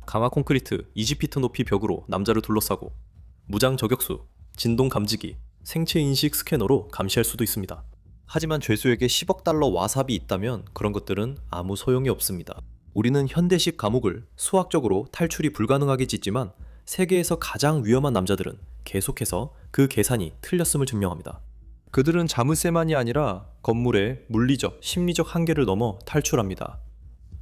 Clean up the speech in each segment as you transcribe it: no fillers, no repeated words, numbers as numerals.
강화 콘크리트 20피트 높이 벽으로 남자를 둘러싸고 무장 저격수, 진동 감지기, 생체 인식 스캐너로 감시할 수도 있습니다. 하지만 죄수에게 10억 달러 와삽이 있다면 그런 것들은 아무 소용이 없습니다. 우리는 현대식 감옥을 수학적으로 탈출이 불가능하게 짓지만 세계에서 가장 위험한 남자들은 계속해서 그 계산이 틀렸음을 증명합니다. 그들은 자물쇠만이 아니라 건물의 물리적, 심리적 한계를 넘어 탈출합니다.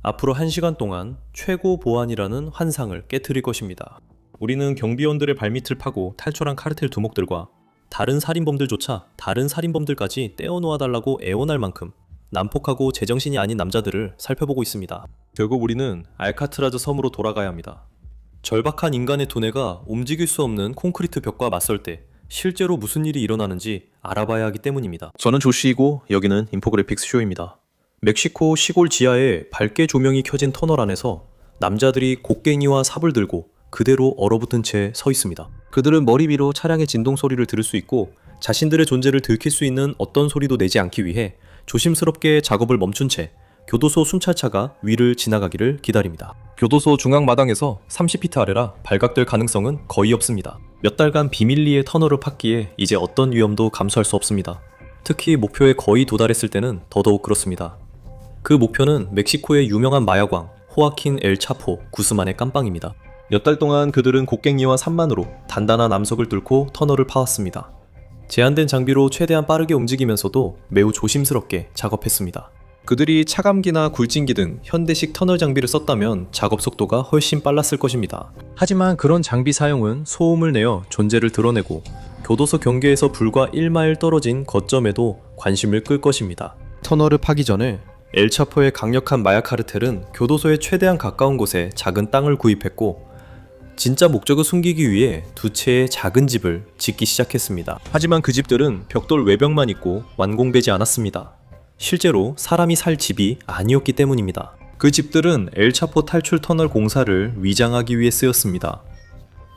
앞으로 1시간 동안 최고 보안이라는 환상을 깨트릴 것입니다. 우리는 경비원들의 발밑을 파고 탈출한 카르텔 두목들과 다른 살인범들조차 다른 살인범들까지 떼어놓아달라고 애원할 만큼 난폭하고 제정신이 아닌 남자들을 살펴보고 있습니다. 결국 우리는 알카트라즈 섬으로 돌아가야 합니다. 절박한 인간의 두뇌가 움직일 수 없는 콘크리트 벽과 맞설 때 실제로 무슨 일이 일어나는지 알아봐야 하기 때문입니다. 저는 조시이고 여기는 인포그래픽스 쇼입니다. 멕시코 시골 지하에 밝게 조명이 켜진 터널 안에서 남자들이 곡괭이와 삽을 들고 그대로 얼어붙은 채 서 있습니다. 그들은 머리 위로 차량의 진동 소리를 들을 수 있고 자신들의 존재를 들킬 수 있는 어떤 소리도 내지 않기 위해 조심스럽게 작업을 멈춘 채 교도소 순찰차가 위를 지나가기를 기다립니다. 교도소 중앙 마당에서 30피트 아래라 발각될 가능성은 거의 없습니다. 몇 달간 비밀리에 터널을 팠기에 이제 어떤 위험도 감수할 수 없습니다. 특히 목표에 거의 도달했을 때는 더더욱 그렇습니다. 그 목표는 멕시코의 유명한 마약왕 호아킨 엘 차포 구스만의 깜빵입니다. 몇 달 동안 그들은 곡괭이와 삽만으로 단단한 암석을 뚫고 터널을 파왔습니다. 제한된 장비로 최대한 빠르게 움직이면서도 매우 조심스럽게 작업했습니다. 그들이 차감기나 굴진기 등 현대식 터널 장비를 썼다면 작업 속도가 훨씬 빨랐을 것입니다. 하지만 그런 장비 사용은 소음을 내어 존재를 드러내고 교도소 경계에서 불과 1마일 떨어진 거점에도 관심을 끌 것입니다. 터널을 파기 전에 엘차포의 강력한 마약 카르텔은 교도소에 최대한 가까운 곳에 작은 땅을 구입했고 진짜 목적을 숨기기 위해 두 채의 작은 집을 짓기 시작했습니다. 하지만 그 집들은 벽돌 외벽만 있고 완공되지 않았습니다. 실제로 사람이 살 집이 아니었기 때문입니다. 그 집들은 엘차포 탈출 터널 공사를 위장하기 위해 쓰였습니다.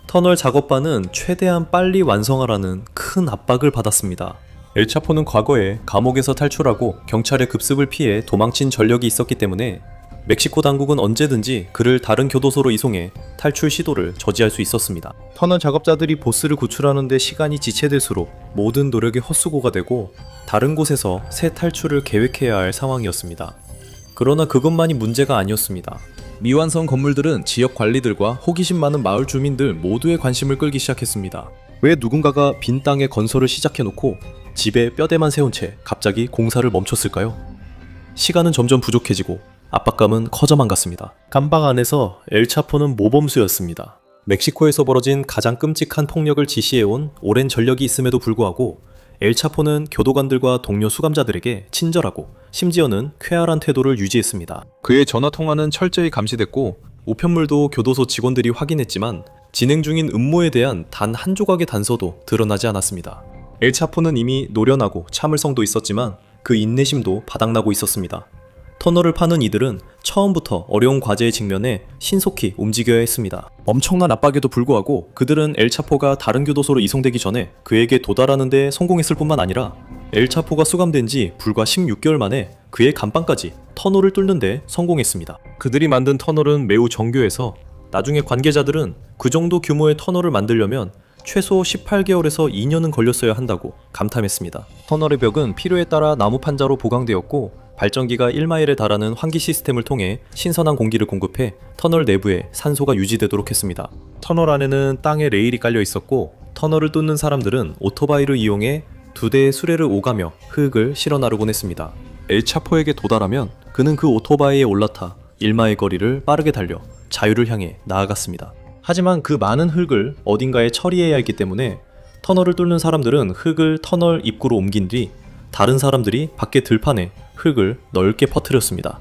터널 작업반은 최대한 빨리 완성하라는 큰 압박을 받았습니다. 엘차포는 과거에 감옥에서 탈출하고 경찰의 급습을 피해 도망친 전력이 있었기 때문에 멕시코 당국은 언제든지 그를 다른 교도소로 이송해 탈출 시도를 저지할 수 있었습니다. 터널 작업자들이 보스를 구출하는 데 시간이 지체될수록 모든 노력이 헛수고가 되고 다른 곳에서 새 탈출을 계획해야 할 상황이었습니다. 그러나 그것만이 문제가 아니었습니다. 미완성 건물들은 지역 관리들과 호기심 많은 마을 주민들 모두의 관심을 끌기 시작했습니다. 왜 누군가가 빈 땅에 건설을 시작해놓고 집에 뼈대만 세운 채 갑자기 공사를 멈췄을까요? 시간은 점점 부족해지고 압박감은 커져만 갔습니다. 감방 안에서 엘차포는 모범수였습니다. 멕시코에서 벌어진 가장 끔찍한 폭력을 지시해온 오랜 전력이 있음에도 불구하고 엘차포는 교도관들과 동료 수감자들에게 친절하고 심지어는 쾌활한 태도를 유지했습니다. 그의 전화통화는 철저히 감시됐고 우편물도 교도소 직원들이 확인했지만 진행 중인 음모에 대한 단 한 조각의 단서도 드러나지 않았습니다. 엘차포는 이미 노련하고 참을성도 있었지만 그 인내심도 바닥나고 있었습니다. 터널을 파는 이들은 처음부터 어려운 과제에 직면해 신속히 움직여야 했습니다. 엄청난 압박에도 불구하고 그들은 엘차포가 다른 교도소로 이송되기 전에 그에게 도달하는 데 성공했을 뿐만 아니라 엘차포가 수감된 지 불과 16개월 만에 그의 감방까지 터널을 뚫는 데 성공했습니다. 그들이 만든 터널은 매우 정교해서 나중에 관계자들은 그 정도 규모의 터널을 만들려면 최소 18개월에서 2년은 걸렸어야 한다고 감탄했습니다. 터널의 벽은 필요에 따라 나무 판자로 보강되었고 발전기가 1마일에 달하는 환기 시스템을 통해 신선한 공기를 공급해 터널 내부에 산소가 유지되도록 했습니다. 터널 안에는 땅에 레일이 깔려 있었고 터널을 뚫는 사람들은 오토바이를 이용해 2대의 수레를 오가며 흙을 실어 나르곤 했습니다. 엘차포에게 도달하면 그는 그 오토바이에 올라타 1마일 거리를 빠르게 달려 자유를 향해 나아갔습니다. 하지만 그 많은 흙을 어딘가에 처리해야 했기 때문에 터널을 뚫는 사람들은 흙을 터널 입구로 옮긴 뒤 다른 사람들이 밖에 들판에 흙을 넓게 퍼뜨렸습니다.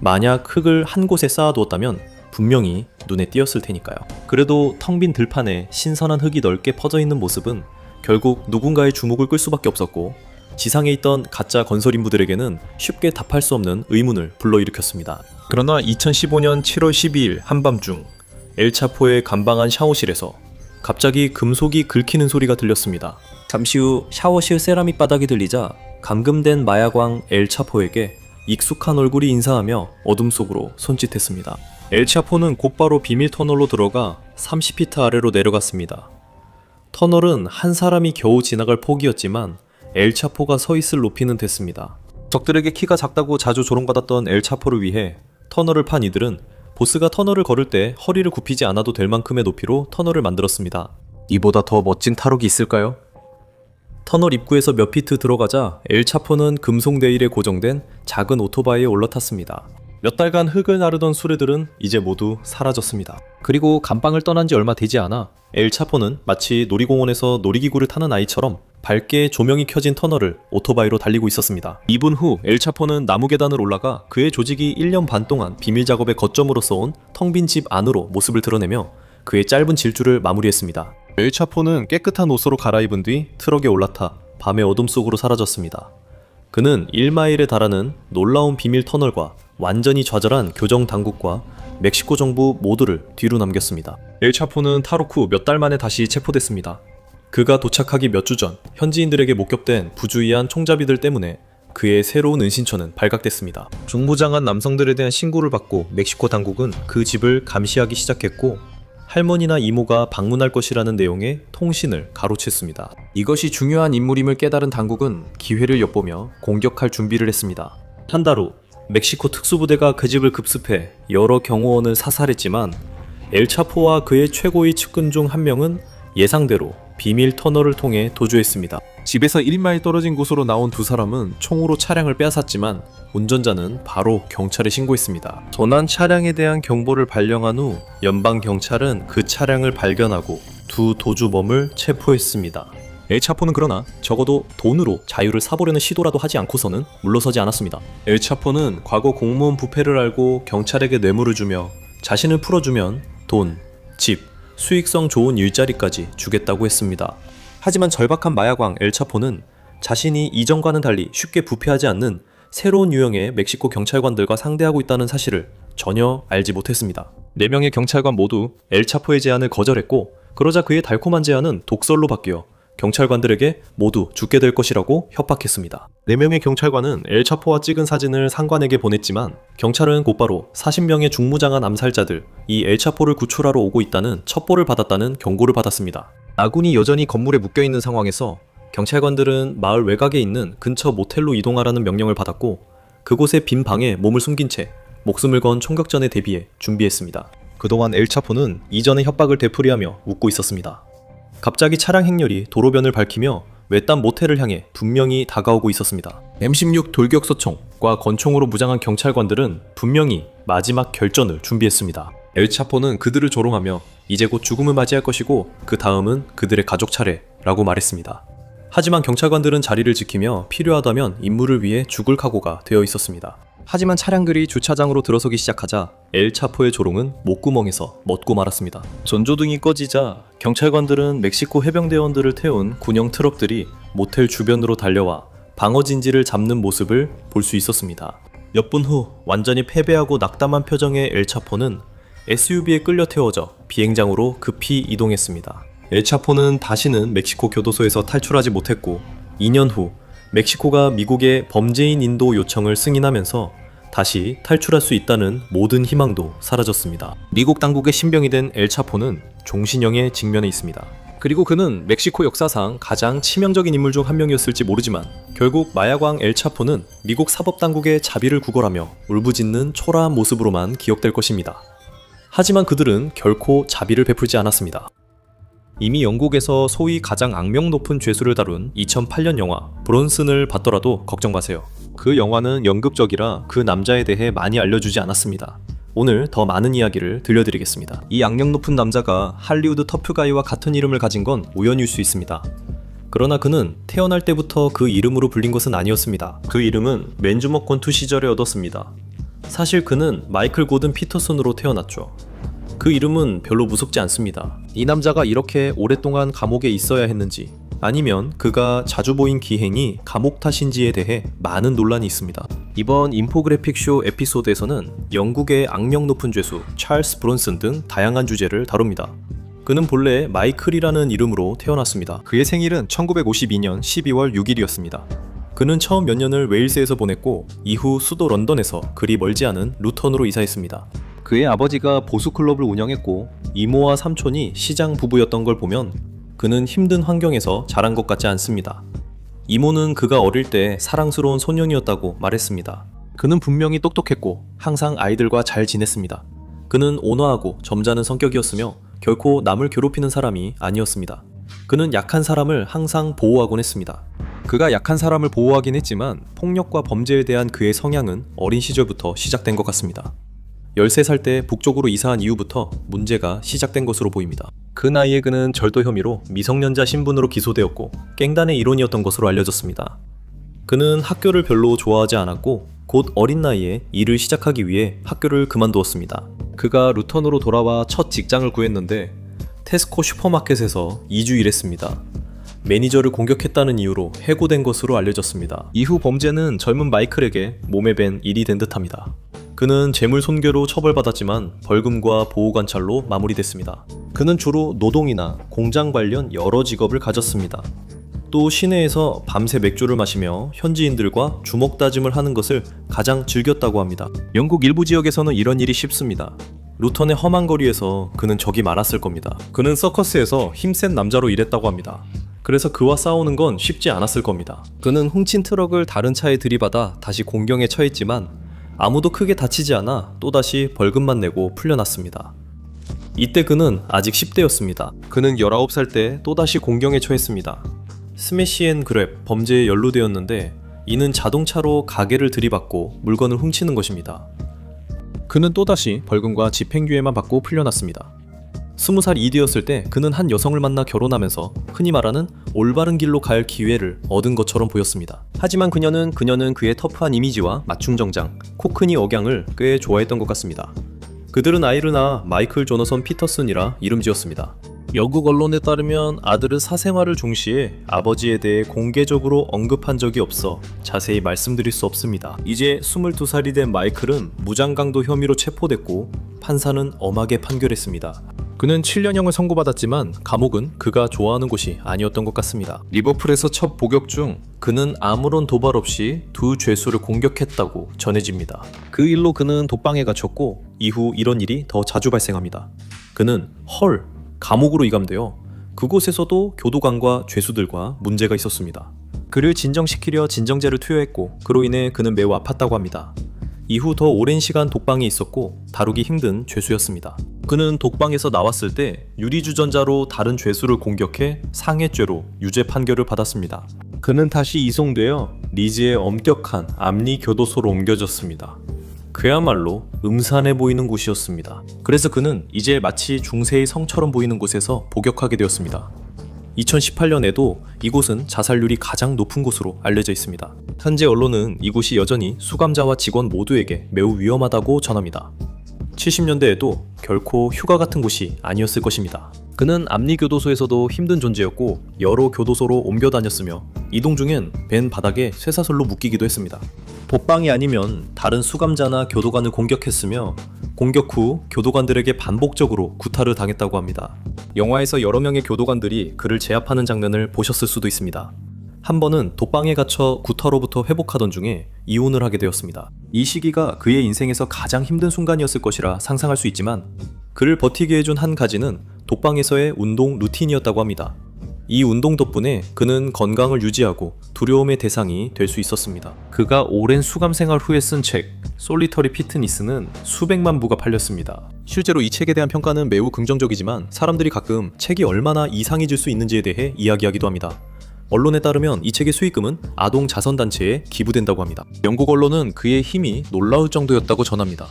만약 흙을 한 곳에 쌓아두었다면 분명히 눈에 띄었을 테니까요. 그래도 텅 빈 들판에 신선한 흙이 넓게 퍼져 있는 모습은 결국 누군가의 주목을 끌 수밖에 없었고 지상에 있던 가짜 건설 인부들에게는 쉽게 답할 수 없는 의문을 불러일으켰습니다. 그러나 2015년 7월 12일 한밤중 엘차포의 감방한 샤워실에서 갑자기 금속이 긁히는 소리가 들렸습니다. 잠시 후 샤워실 세라믹 바닥이 들리자 감금된 마약왕 엘차포에게 익숙한 얼굴이 인사하며 어둠 속으로 손짓했습니다. 엘차포는 곧바로 비밀 터널로 들어가 30피트 아래로 내려갔습니다. 터널은 한 사람이 겨우 지나갈 폭이었지만 엘차포가 서 있을 높이는 됐습니다. 적들에게 키가 작다고 자주 조롱받았던 엘차포를 위해 터널을 판 이들은 보스가 터널을 걸을 때 허리를 굽히지 않아도 될 만큼의 높이로 터널을 만들었습니다. 이보다 더 멋진 탈옥이 있을까요? 터널 입구에서 몇 피트 들어가자 엘차포는 금속 레일에 고정된 작은 오토바이에 올라탔습니다. 몇 달간 흙을 나르던 수레들은 이제 모두 사라졌습니다. 그리고 감방을 떠난 지 얼마 되지 않아 엘차포는 마치 놀이공원에서 놀이기구를 타는 아이처럼 밝게 조명이 켜진 터널을 오토바이로 달리고 있었습니다. 2분 후 엘차포는 나무 계단을 올라가 그의 조직이 1년 반 동안 비밀 작업의 거점으로 써온 텅 빈 집 안으로 모습을 드러내며 그의 짧은 질주를 마무리했습니다. 엘차포는 깨끗한 옷으로 갈아입은 뒤 트럭에 올라타 밤의 어둠 속으로 사라졌습니다. 그는 1마일에 달하는 놀라운 비밀 터널과 완전히 좌절한 교정 당국과 멕시코 정부 모두를 뒤로 남겼습니다. 엘차포는 탈옥 후 몇 달 만에 다시 체포됐습니다. 그가 도착하기 몇 주 전 현지인들에게 목격된 부주의한 총잡이들 때문에 그의 새로운 은신처는 발각됐습니다. 중부장한 남성들에 대한 신고를 받고 멕시코 당국은 그 집을 감시하기 시작했고 할머니나 이모가 방문할 것이라는 내용의 통신을 가로챘습니다. 이것이 중요한 인물임을 깨달은 당국은 기회를 엿보며 공격할 준비를 했습니다. 한 달 후 멕시코 특수부대가 그 집을 급습해 여러 경호원을 사살했지만 엘차포와 그의 최고의 측근 중 한 명은 예상대로 비밀 터널을 통해 도주했습니다. 집에서 1마일 떨어진 곳으로 나온 두 사람은 총으로 차량을 빼앗았지만 운전자는 바로 경찰에 신고했습니다. 전환 차량에 대한 경보를 발령한 후 연방경찰은 그 차량을 발견하고 두 도주범을 체포했습니다. 엘차포는 그러나 적어도 돈으로 자유를 사보려는 시도라도 하지 않고서는 물러서지 않았습니다. 엘차포는 과거 공무원 부패를 알고 경찰에게 뇌물을 주며 자신을 풀어주면 돈, 집, 수익성 좋은 일자리까지 주겠다고 했습니다. 하지만 절박한 마약왕 엘차포는 자신이 이전과는 달리 쉽게 부패하지 않는 새로운 유형의 멕시코 경찰관들과 상대하고 있다는 사실을 전혀 알지 못했습니다. 4명의 경찰관 모두 엘차포의 제안을 거절했고 그러자 그의 달콤한 제안은 독설로 바뀌어 경찰관들에게 모두 죽게 될 것이라고 협박했습니다. 4명의 경찰관은 엘차포와 찍은 사진을 상관에게 보냈지만 경찰은 곧바로 40명의 중무장한 암살자들, 이 엘차포를 구출하러 오고 있다는 첩보를 받았다는 경고를 받았습니다. 아군이 여전히 건물에 묶여있는 상황에서 경찰관들은 마을 외곽에 있는 근처 모텔로 이동하라는 명령을 받았고 그곳의 빈 방에 몸을 숨긴 채 목숨을 건 총격전에 대비해 준비했습니다. 그동안 엘차포는 이전의 협박을 되풀이하며 웃고 있었습니다. 갑자기 차량 행렬이 도로변을 밝히며 외딴 모텔을 향해 분명히 다가오고 있었습니다. M16 돌격소총과 권총으로 무장한 경찰관들은 분명히 마지막 결전을 준비했습니다. 엘차포는 그들을 조롱하며 이제 곧 죽음을 맞이할 것이고 그 다음은 그들의 가족 차례라고 말했습니다. 하지만 경찰관들은 자리를 지키며 필요하다면 임무를 위해 죽을 각오가 되어 있었습니다. 하지만 차량들이 주차장으로 들어서기 시작하자 엘차포의 조롱은 목구멍에서 멎고 말았습니다. 전조등이 꺼지자 경찰관들은 멕시코 해병대원들을 태운 군용 트럭들이 모텔 주변으로 달려와 방어진지를 잡는 모습을 볼 수 있었습니다. 몇 분 후 완전히 패배하고 낙담한 표정의 엘차포는 SUV에 끌려 태워져 비행장으로 급히 이동했습니다. 엘차포는 다시는 멕시코 교도소에서 탈출하지 못했고 2년 후 멕시코가 미국의 범죄인 인도 요청을 승인하면서 다시 탈출할 수 있다는 모든 희망도 사라졌습니다. 미국 당국의 신병이 된 엘차포는 종신형에 직면해 있습니다. 그리고 그는 멕시코 역사상 가장 치명적인 인물 중 한 명이었을지 모르지만 결국 마약왕 엘차포는 미국 사법당국의 자비를 구걸하며 울부짖는 초라한 모습으로만 기억될 것입니다. 하지만 그들은 결코 자비를 베풀지 않았습니다. 이미 영국에서 소위 가장 악명 높은 죄수를 다룬 2008년 영화 브론슨을 봤더라도 걱정 마세요. 그 영화는 연극적이라 그 남자에 대해 많이 알려주지 않았습니다. 오늘 더 많은 이야기를 들려드리겠습니다. 이 악명 높은 남자가 할리우드 터프가이와 같은 이름을 가진 건 우연일 수 있습니다. 그러나 그는 태어날 때부터 그 이름으로 불린 것은 아니었습니다. 그 이름은 맨주먹 권투 시절에 얻었습니다. 사실 그는 마이클 고든 피터슨으로 태어났죠. 그 이름은 별로 무섭지 않습니다. 이 남자가 이렇게 오랫동안 감옥에 있어야 했는지 아니면 그가 자주 보인 기행이 감옥 탓인지에 대해 많은 논란이 있습니다. 이번 인포그래픽 쇼 에피소드에서는 영국의 악명 높은 죄수 찰스 브론슨 등 다양한 주제를 다룹니다. 그는 본래 마이클이라는 이름으로 태어났습니다. 그의 생일은 1952년 12월 6일이었습니다. 그는 처음 몇 년을 웨일스에서 보냈고 이후 수도 런던에서 그리 멀지 않은 루턴으로 이사했습니다. 그의 아버지가 보수클럽을 운영했고 이모와 삼촌이 시장 부부였던 걸 보면 그는 힘든 환경에서 자란 것 같지 않습니다. 이모는 그가 어릴 때 사랑스러운 소년이었다고 말했습니다. 그는 분명히 똑똑했고 항상 아이들과 잘 지냈습니다. 그는 온화하고 점잖은 성격이었으며 결코 남을 괴롭히는 사람이 아니었습니다. 그는 약한 사람을 항상 보호하곤 했습니다. 그가 약한 사람을 보호하긴 했지만 폭력과 범죄에 대한 그의 성향은 어린 시절부터 시작된 것 같습니다. 13살 때 북쪽으로 이사한 이후부터 문제가 시작된 것으로 보입니다. 그 나이에 그는 절도 혐의로 미성년자 신분으로 기소되었고 갱단의 일원이었던 것으로 알려졌습니다. 그는 학교를 별로 좋아하지 않았고 곧 어린 나이에 일을 시작하기 위해 학교를 그만두었습니다. 그가 루턴으로 돌아와 첫 직장을 구했는데 테스코 슈퍼마켓에서 2주 일했습니다. 매니저를 공격했다는 이유로 해고된 것으로 알려졌습니다. 이후 범죄는 젊은 마이클에게 몸에 밴 일이 된 듯합니다. 그는 재물 손괴로 처벌받았지만 벌금과 보호관찰로 마무리됐습니다. 그는 주로 노동이나 공장 관련 여러 직업을 가졌습니다. 또 시내에서 밤새 맥주를 마시며 현지인들과 주먹 다짐을 하는 것을 가장 즐겼다고 합니다. 영국 일부 지역에서는 이런 일이 쉽습니다. 루턴의 험한 거리에서 그는 적이 많았을 겁니다. 그는 서커스에서 힘센 남자로 일했다고 합니다. 그래서 그와 싸우는 건 쉽지 않았을 겁니다. 그는 훔친 트럭을 다른 차에 들이받아 다시 공경에 처했지만 아무도 크게 다치지 않아 또다시 벌금만 내고 풀려났습니다. 이때 그는 아직 10대였습니다. 그는 19살 때 또다시 공경에 처했습니다. 스매시 앤 그랩 범죄에 연루되었는데 이는 자동차로 가게를 들이받고 물건을 훔치는 것입니다. 그는 또다시 벌금과 집행유예만 받고 풀려났습니다. 20살 이되었을 때 그는 한 여성을 만나 결혼하면서 흔히 말하는 올바른 길로 갈 기회를 얻은 것처럼 보였습니다. 하지만 그녀는 그의 터프한 이미지와 맞춤 정장, 코크니 억양을 꽤 좋아했던 것 같습니다. 그들은 아이를 낳아 마이클 조너선 피터슨이라 이름 지었습니다. 영국 언론에 따르면 아들은 사생활을 중시해 아버지에 대해 공개적으로 언급한 적이 없어 자세히 말씀드릴 수 없습니다. 이제 22살이 된 마이클은 무장강도 혐의로 체포됐고 판사는 엄하게 판결했습니다. 그는 7년형을 선고받았지만 감옥은 그가 좋아하는 곳이 아니었던 것 같습니다. 리버풀에서 첫 복역 중 그는 아무런 도발 없이 두 죄수를 공격했다고 전해집니다. 그 일로 그는 독방에 갇혔고 이후 이런 일이 더 자주 발생합니다. 그는 감옥으로 이감되어 그곳에서도 교도관과 죄수들과 문제가 있었습니다. 그를 진정시키려 진정제를 투여했고 그로 인해 그는 매우 아팠다고 합니다. 이후 더 오랜 시간 독방에 있었고 다루기 힘든 죄수였습니다. 그는 독방에서 나왔을 때 유리주전자로 다른 죄수를 공격해 상해죄로 유죄 판결을 받았습니다. 그는 다시 이송되어 리즈의 엄격한 압리 교도소로 옮겨졌습니다. 그야말로 음산해 보이는 곳이었습니다. 그래서 그는 이제 마치 중세의 성처럼 보이는 곳에서 복역하게 되었습니다. 2018년에도 이곳은 자살률이 가장 높은 곳으로 알려져 있습니다. 현재 언론은 이곳이 여전히 수감자와 직원 모두에게 매우 위험하다고 전합니다. 70년대에도 결코 휴가 같은 곳이 아니었을 것입니다. 그는 압리교도소에서도 힘든 존재였고 여러 교도소로 옮겨 다녔으며 이동 중엔 벤 바닥에 쇠사슬로 묶이기도 했습니다. 독방이 아니면 다른 수감자나 교도관을 공격했으며 공격 후 교도관들에게 반복적으로 구타를 당했다고 합니다. 영화에서 여러 명의 교도관들이 그를 제압하는 장면을 보셨을 수도 있습니다. 한 번은 독방에 갇혀 구타로부터 회복하던 중에 이혼을 하게 되었습니다. 이 시기가 그의 인생에서 가장 힘든 순간이었을 것이라 상상할 수 있지만 그를 버티게 해준 한 가지는 독방에서의 운동 루틴이었다고 합니다. 이 운동 덕분에 그는 건강을 유지하고 두려움의 대상이 될 수 있었습니다. 그가 오랜 수감 생활 후에 쓴 책 솔리터리 피트니스는 수백만 부가 팔렸습니다. 실제로 이 책에 대한 평가는 매우 긍정적이지만 사람들이 가끔 책이 얼마나 이상해질 수 있는지에 대해 이야기하기도 합니다. 언론에 따르면 이 책의 수익금은 아동 자선단체에 기부된다고 합니다. 영국 언론은 그의 힘이 놀라울 정도였다고 전합니다.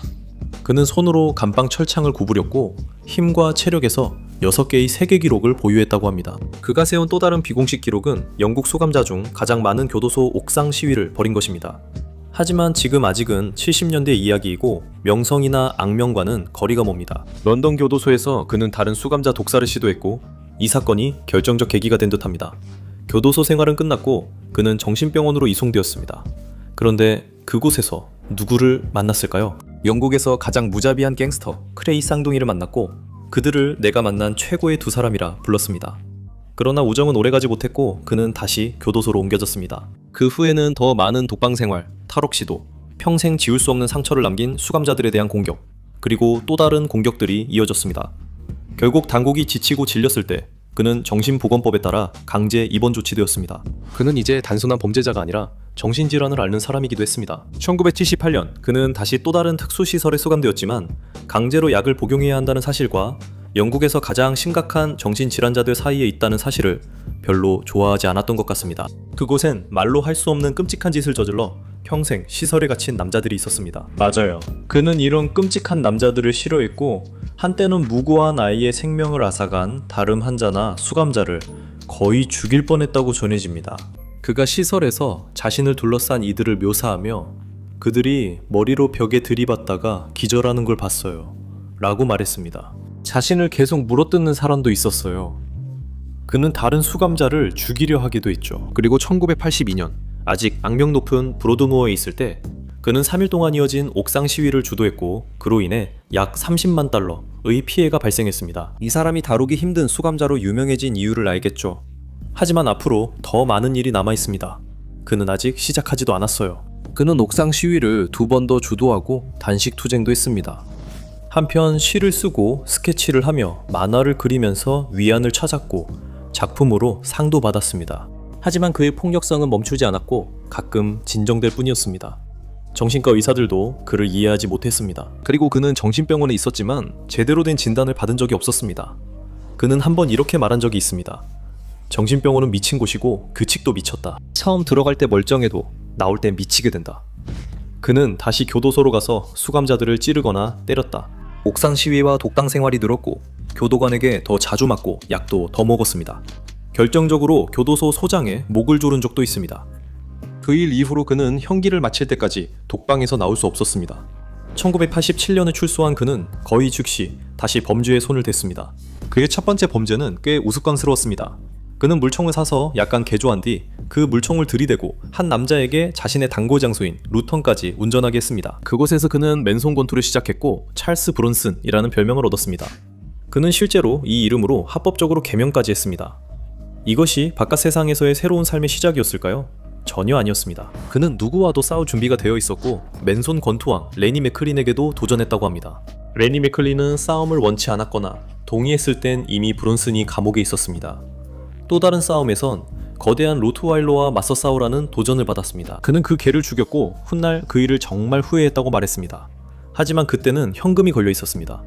그는 손으로 감방 철창을 구부렸고 힘과 체력에서 6개의 세계 기록을 보유했다고 합니다. 그가 세운 또 다른 비공식 기록은 영국 수감자 중 가장 많은 교도소 옥상 시위를 벌인 것입니다. 하지만 지금 아직은 70년대 이야기이고 명성이나 악명과는 거리가 멉니다. 런던 교도소에서 그는 다른 수감자 독살을 시도했고 이 사건이 결정적 계기가 된 듯합니다. 교도소 생활은 끝났고 그는 정신병원으로 이송되었습니다. 그런데 그곳에서 누구를 만났을까요? 영국에서 가장 무자비한 갱스터 크레이 쌍둥이를 만났고 그들을 내가 만난 최고의 두 사람이라 불렀습니다. 그러나 우정은 오래가지 못했고 그는 다시 교도소로 옮겨졌습니다. 그 후에는 더 많은 독방 생활, 탈옥 시도, 평생 지울 수 없는 상처를 남긴 수감자들에 대한 공격, 그리고 또 다른 공격들이 이어졌습니다. 결국 당국이 지치고 질렸을 때 그는 정신보건법에 따라 강제 입원 조치되었습니다. 그는 이제 단순한 범죄자가 아니라 정신질환을 앓는 사람이기도 했습니다. 1978년 그는 다시 또 다른 특수시설에 수감되었지만 강제로 약을 복용해야 한다는 사실과 영국에서 가장 심각한 정신질환자들 사이에 있다는 사실을 별로 좋아하지 않았던 것 같습니다. 그곳엔 말로 할 수 없는 끔찍한 짓을 저질러 평생 시설에 갇힌 남자들이 있었습니다. 맞아요. 그는 이런 끔찍한 남자들을 싫어했고 한때는 무고한 아이의 생명을 앗아간 다름 환자나 수감자를 거의 죽일 뻔했다고 전해집니다. 그가 시설에서 자신을 둘러싼 이들을 묘사하며 그들이 머리로 벽에 들이받다가 기절하는 걸 봤어요 라고 말했습니다. 자신을 계속 물어뜯는 사람도 있었어요. 그는 다른 수감자를 죽이려 하기도 했죠. 그리고 1982년 아직 악명 높은 브로드모어에 있을 때 그는 3일 동안 이어진 옥상 시위를 주도했고 그로 인해 약 30만 달러의 피해가 발생했습니다. 이 사람이 다루기 힘든 수감자로 유명해진 이유를 알겠죠. 하지만 앞으로 더 많은 일이 남아 있습니다. 그는 아직 시작하지도 않았어요. 그는 옥상 시위를 2번 더 주도하고 단식 투쟁도 했습니다. 한편 시를 쓰고 스케치를 하며 만화를 그리면서 위안을 찾았고 작품으로 상도 받았습니다. 하지만 그의 폭력성은 멈추지 않았고 가끔 진정될 뿐이었습니다. 정신과 의사들도 그를 이해하지 못했습니다. 그리고 그는 정신병원에 있었지만 제대로 된 진단을 받은 적이 없었습니다. 그는 한번 이렇게 말한 적이 있습니다. 정신병원은 미친 곳이고 규칙도 미쳤다. 처음 들어갈 때 멀쩡해도 나올 땐 미치게 된다. 그는 다시 교도소로 가서 수감자들을 찌르거나 때렸다. 옥상 시위와 독방 생활이 늘었고 교도관에게 더 자주 맞고 약도 더 먹었습니다. 결정적으로 교도소 소장에 목을 조른 적도 있습니다. 그 일 이후로 그는 형기를 마칠 때까지 독방에서 나올 수 없었습니다. 1987년에 출소한 그는 거의 즉시 다시 범죄에 손을 댔습니다. 그의 첫 번째 범죄는 꽤 우스꽝스러웠습니다. 그는 물총을 사서 약간 개조한 뒤 그 물총을 들이대고 한 남자에게 자신의 단골 장소인 루턴까지 운전하게 했습니다. 그곳에서 그는 맨손 권투를 시작했고 찰스 브론슨이라는 별명을 얻었습니다. 그는 실제로 이 이름으로 합법적으로 개명까지 했습니다. 이것이 바깥 세상에서의 새로운 삶의 시작이었을까요? 전혀 아니었습니다. 그는 누구와도 싸울 준비가 되어 있었고 맨손 권투왕 레니 맥클린에게도 도전했다고 합니다. 레니 맥클린은 싸움을 원치 않았거나 동의했을 땐 이미 브론슨이 감옥에 있었습니다. 또 다른 싸움에선 거대한 로트와일러와 맞서 싸우라는 도전을 받았습니다. 그는 그 개를 죽였고 훗날 그 일을 정말 후회했다고 말했습니다. 하지만 그때는 현금이 걸려 있었습니다.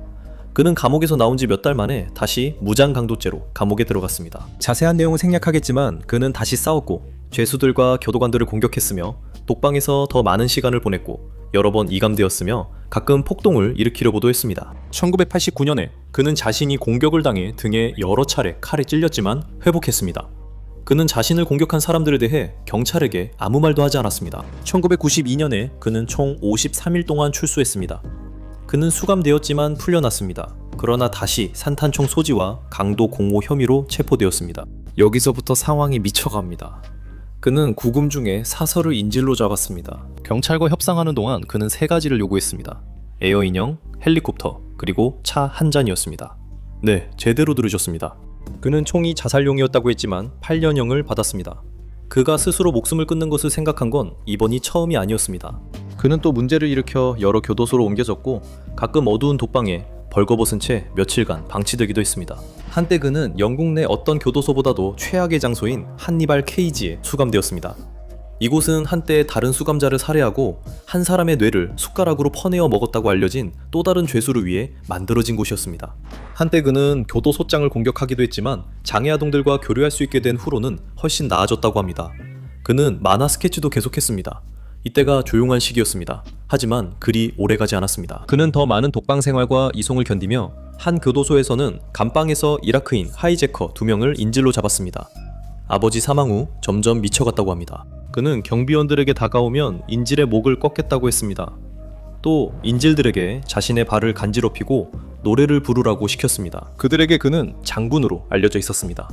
그는 감옥에서 나온 지 몇 달 만에 다시 무장강도죄로 감옥에 들어갔습니다. 자세한 내용은 생략하겠지만 그는 다시 싸웠고 죄수들과 교도관들을 공격했으며 독방에서 더 많은 시간을 보냈고 여러 번 이감되었으며 가끔 폭동을 일으키려고도 했습니다. 1989년에 그는 자신이 공격을 당해 등에 여러 차례 칼에 찔렸지만 회복했습니다. 그는 자신을 공격한 사람들에 대해 경찰에게 아무 말도 하지 않았습니다. 1992년에 그는 총 53일 동안 출소했습니다. 그는 수감되었지만 풀려났습니다. 그러나 다시 산탄총 소지와 강도 공모 혐의로 체포되었습니다. 여기서부터 상황이 미쳐갑니다. 그는 구금 중에 사설을 인질로 잡았습니다. 경찰과 협상하는 동안 그는 3가지를 요구했습니다. 에어 인형, 헬리콥터, 그리고 차 한 잔이었습니다. 네, 제대로 들으셨습니다. 그는 총이 자살용이었다고 했지만 8년형을 받았습니다. 그가 스스로 목숨을 끊는 것을 생각한 건 이번이 처음이 아니었습니다. 그는 또 문제를 일으켜 여러 교도소로 옮겨졌고 가끔 어두운 독방에 벌거벗은 채 며칠간 방치되기도 했습니다. 한때 그는 영국 내 어떤 교도소보다도 최악의 장소인 한니발 케이지에 수감되었습니다. 이곳은 한때 다른 수감자를 살해하고 한 사람의 뇌를 숟가락으로 퍼내어 먹었다고 알려진 또 다른 죄수를 위해 만들어진 곳이었습니다. 한때 그는 교도소장을 공격하기도 했지만 장애아동들과 교류할 수 있게 된 후로는 훨씬 나아졌다고 합니다. 그는 만화 스케치도 계속했습니다. 이때가 조용한 시기였습니다. 하지만 그리 오래가지 않았습니다. 그는 더 많은 독방 생활과 이송을 견디며 한 교도소에서는 감방에서 이라크인 하이제커 2명을 인질로 잡았습니다. 아버지 사망 후 점점 미쳐갔다고 합니다. 그는 경비원들에게 다가오면 인질의 목을 꺾겠다고 했습니다. 또 인질들에게 자신의 발을 간지럽히고 노래를 부르라고 시켰습니다. 그들에게 그는 장군으로 알려져 있었습니다.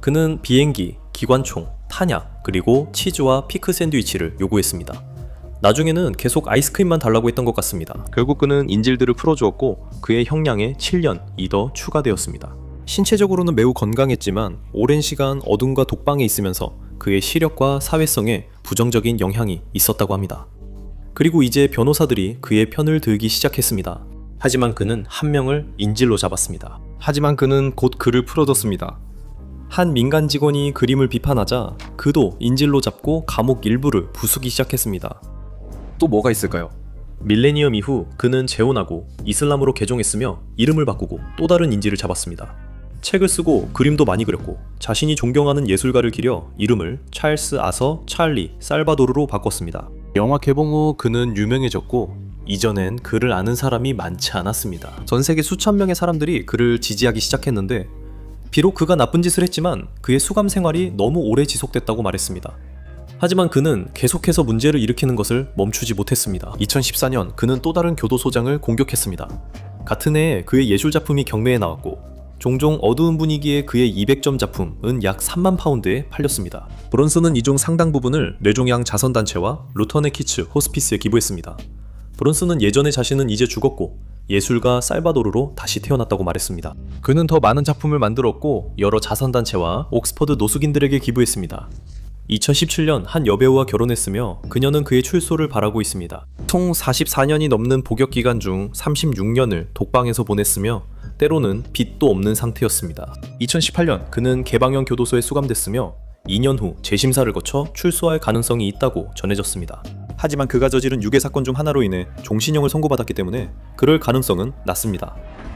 그는 비행기, 기관총, 탄약, 그리고 치즈와 피크 샌드위치를 요구했습니다. 나중에는 계속 아이스크림만 달라고 했던 것 같습니다. 결국 그는 인질들을 풀어주었고 그의 형량에 7년이 더 추가되었습니다. 신체적으로는 매우 건강했지만 오랜 시간 어둠과 독방에 있으면서 그의 시력과 사회성에 부정적인 영향이 있었다고 합니다. 그리고 이제 변호사들이 그의 편을 들기 시작했습니다. 하지만 그는 한 명을 인질로 잡았습니다. 하지만 그는 곧 그를 풀어줬습니다. 한 민간 직원이 그림을 비판하자 그도 인질로 잡고 감옥 일부를 부수기 시작했습니다. 또 뭐가 있을까요? 밀레니엄 이후 그는 재혼하고 이슬람으로 개종했으며 이름을 바꾸고 또 다른 인질을 잡았습니다. 책을 쓰고 그림도 많이 그렸고 자신이 존경하는 예술가를 기려 이름을 찰스 아서 찰리 살바도르로 바꿨습니다. 영화 개봉 후 그는 유명해졌고 이전엔 그를 아는 사람이 많지 않았습니다. 전 세계 수천 명의 사람들이 그를 지지하기 시작했는데 비록 그가 나쁜 짓을 했지만 그의 수감 생활이 너무 오래 지속됐다고 말했습니다. 하지만 그는 계속해서 문제를 일으키는 것을 멈추지 못했습니다. 2014년 그는 또 다른 교도소장을 공격했습니다. 같은 해에 그의 예술작품이 경매에 나왔고 종종 어두운 분위기의 그의 200점 작품은 약 3만 파운드에 팔렸습니다. 브론슨은 이 중 상당 부분을 뇌종양 자선단체와 루터네 키츠 호스피스에 기부했습니다. 브론슨은 예전에 자신은 이제 죽었고 예술가 살바도르로 다시 태어났다고 말했습니다. 그는 더 많은 작품을 만들었고 여러 자선단체와 옥스퍼드 노숙인들에게 기부했습니다. 2017년 한 여배우와 결혼했으며 그녀는 그의 출소를 바라고 있습니다. 총 44년이 넘는 복역 기간 중 36년을 독방에서 보냈으며 때로는 빚도 없는 상태였습니다. 2018년 그는 개방형 교도소에 수감됐으며 2년 후 재심사를 거쳐 출소할 가능성이 있다고 전해졌습니다. 하지만 그가 저지른 유괴 사건 중 하나로 인해 종신형을 선고받았기 때문에 그럴 가능성은 낮습니다.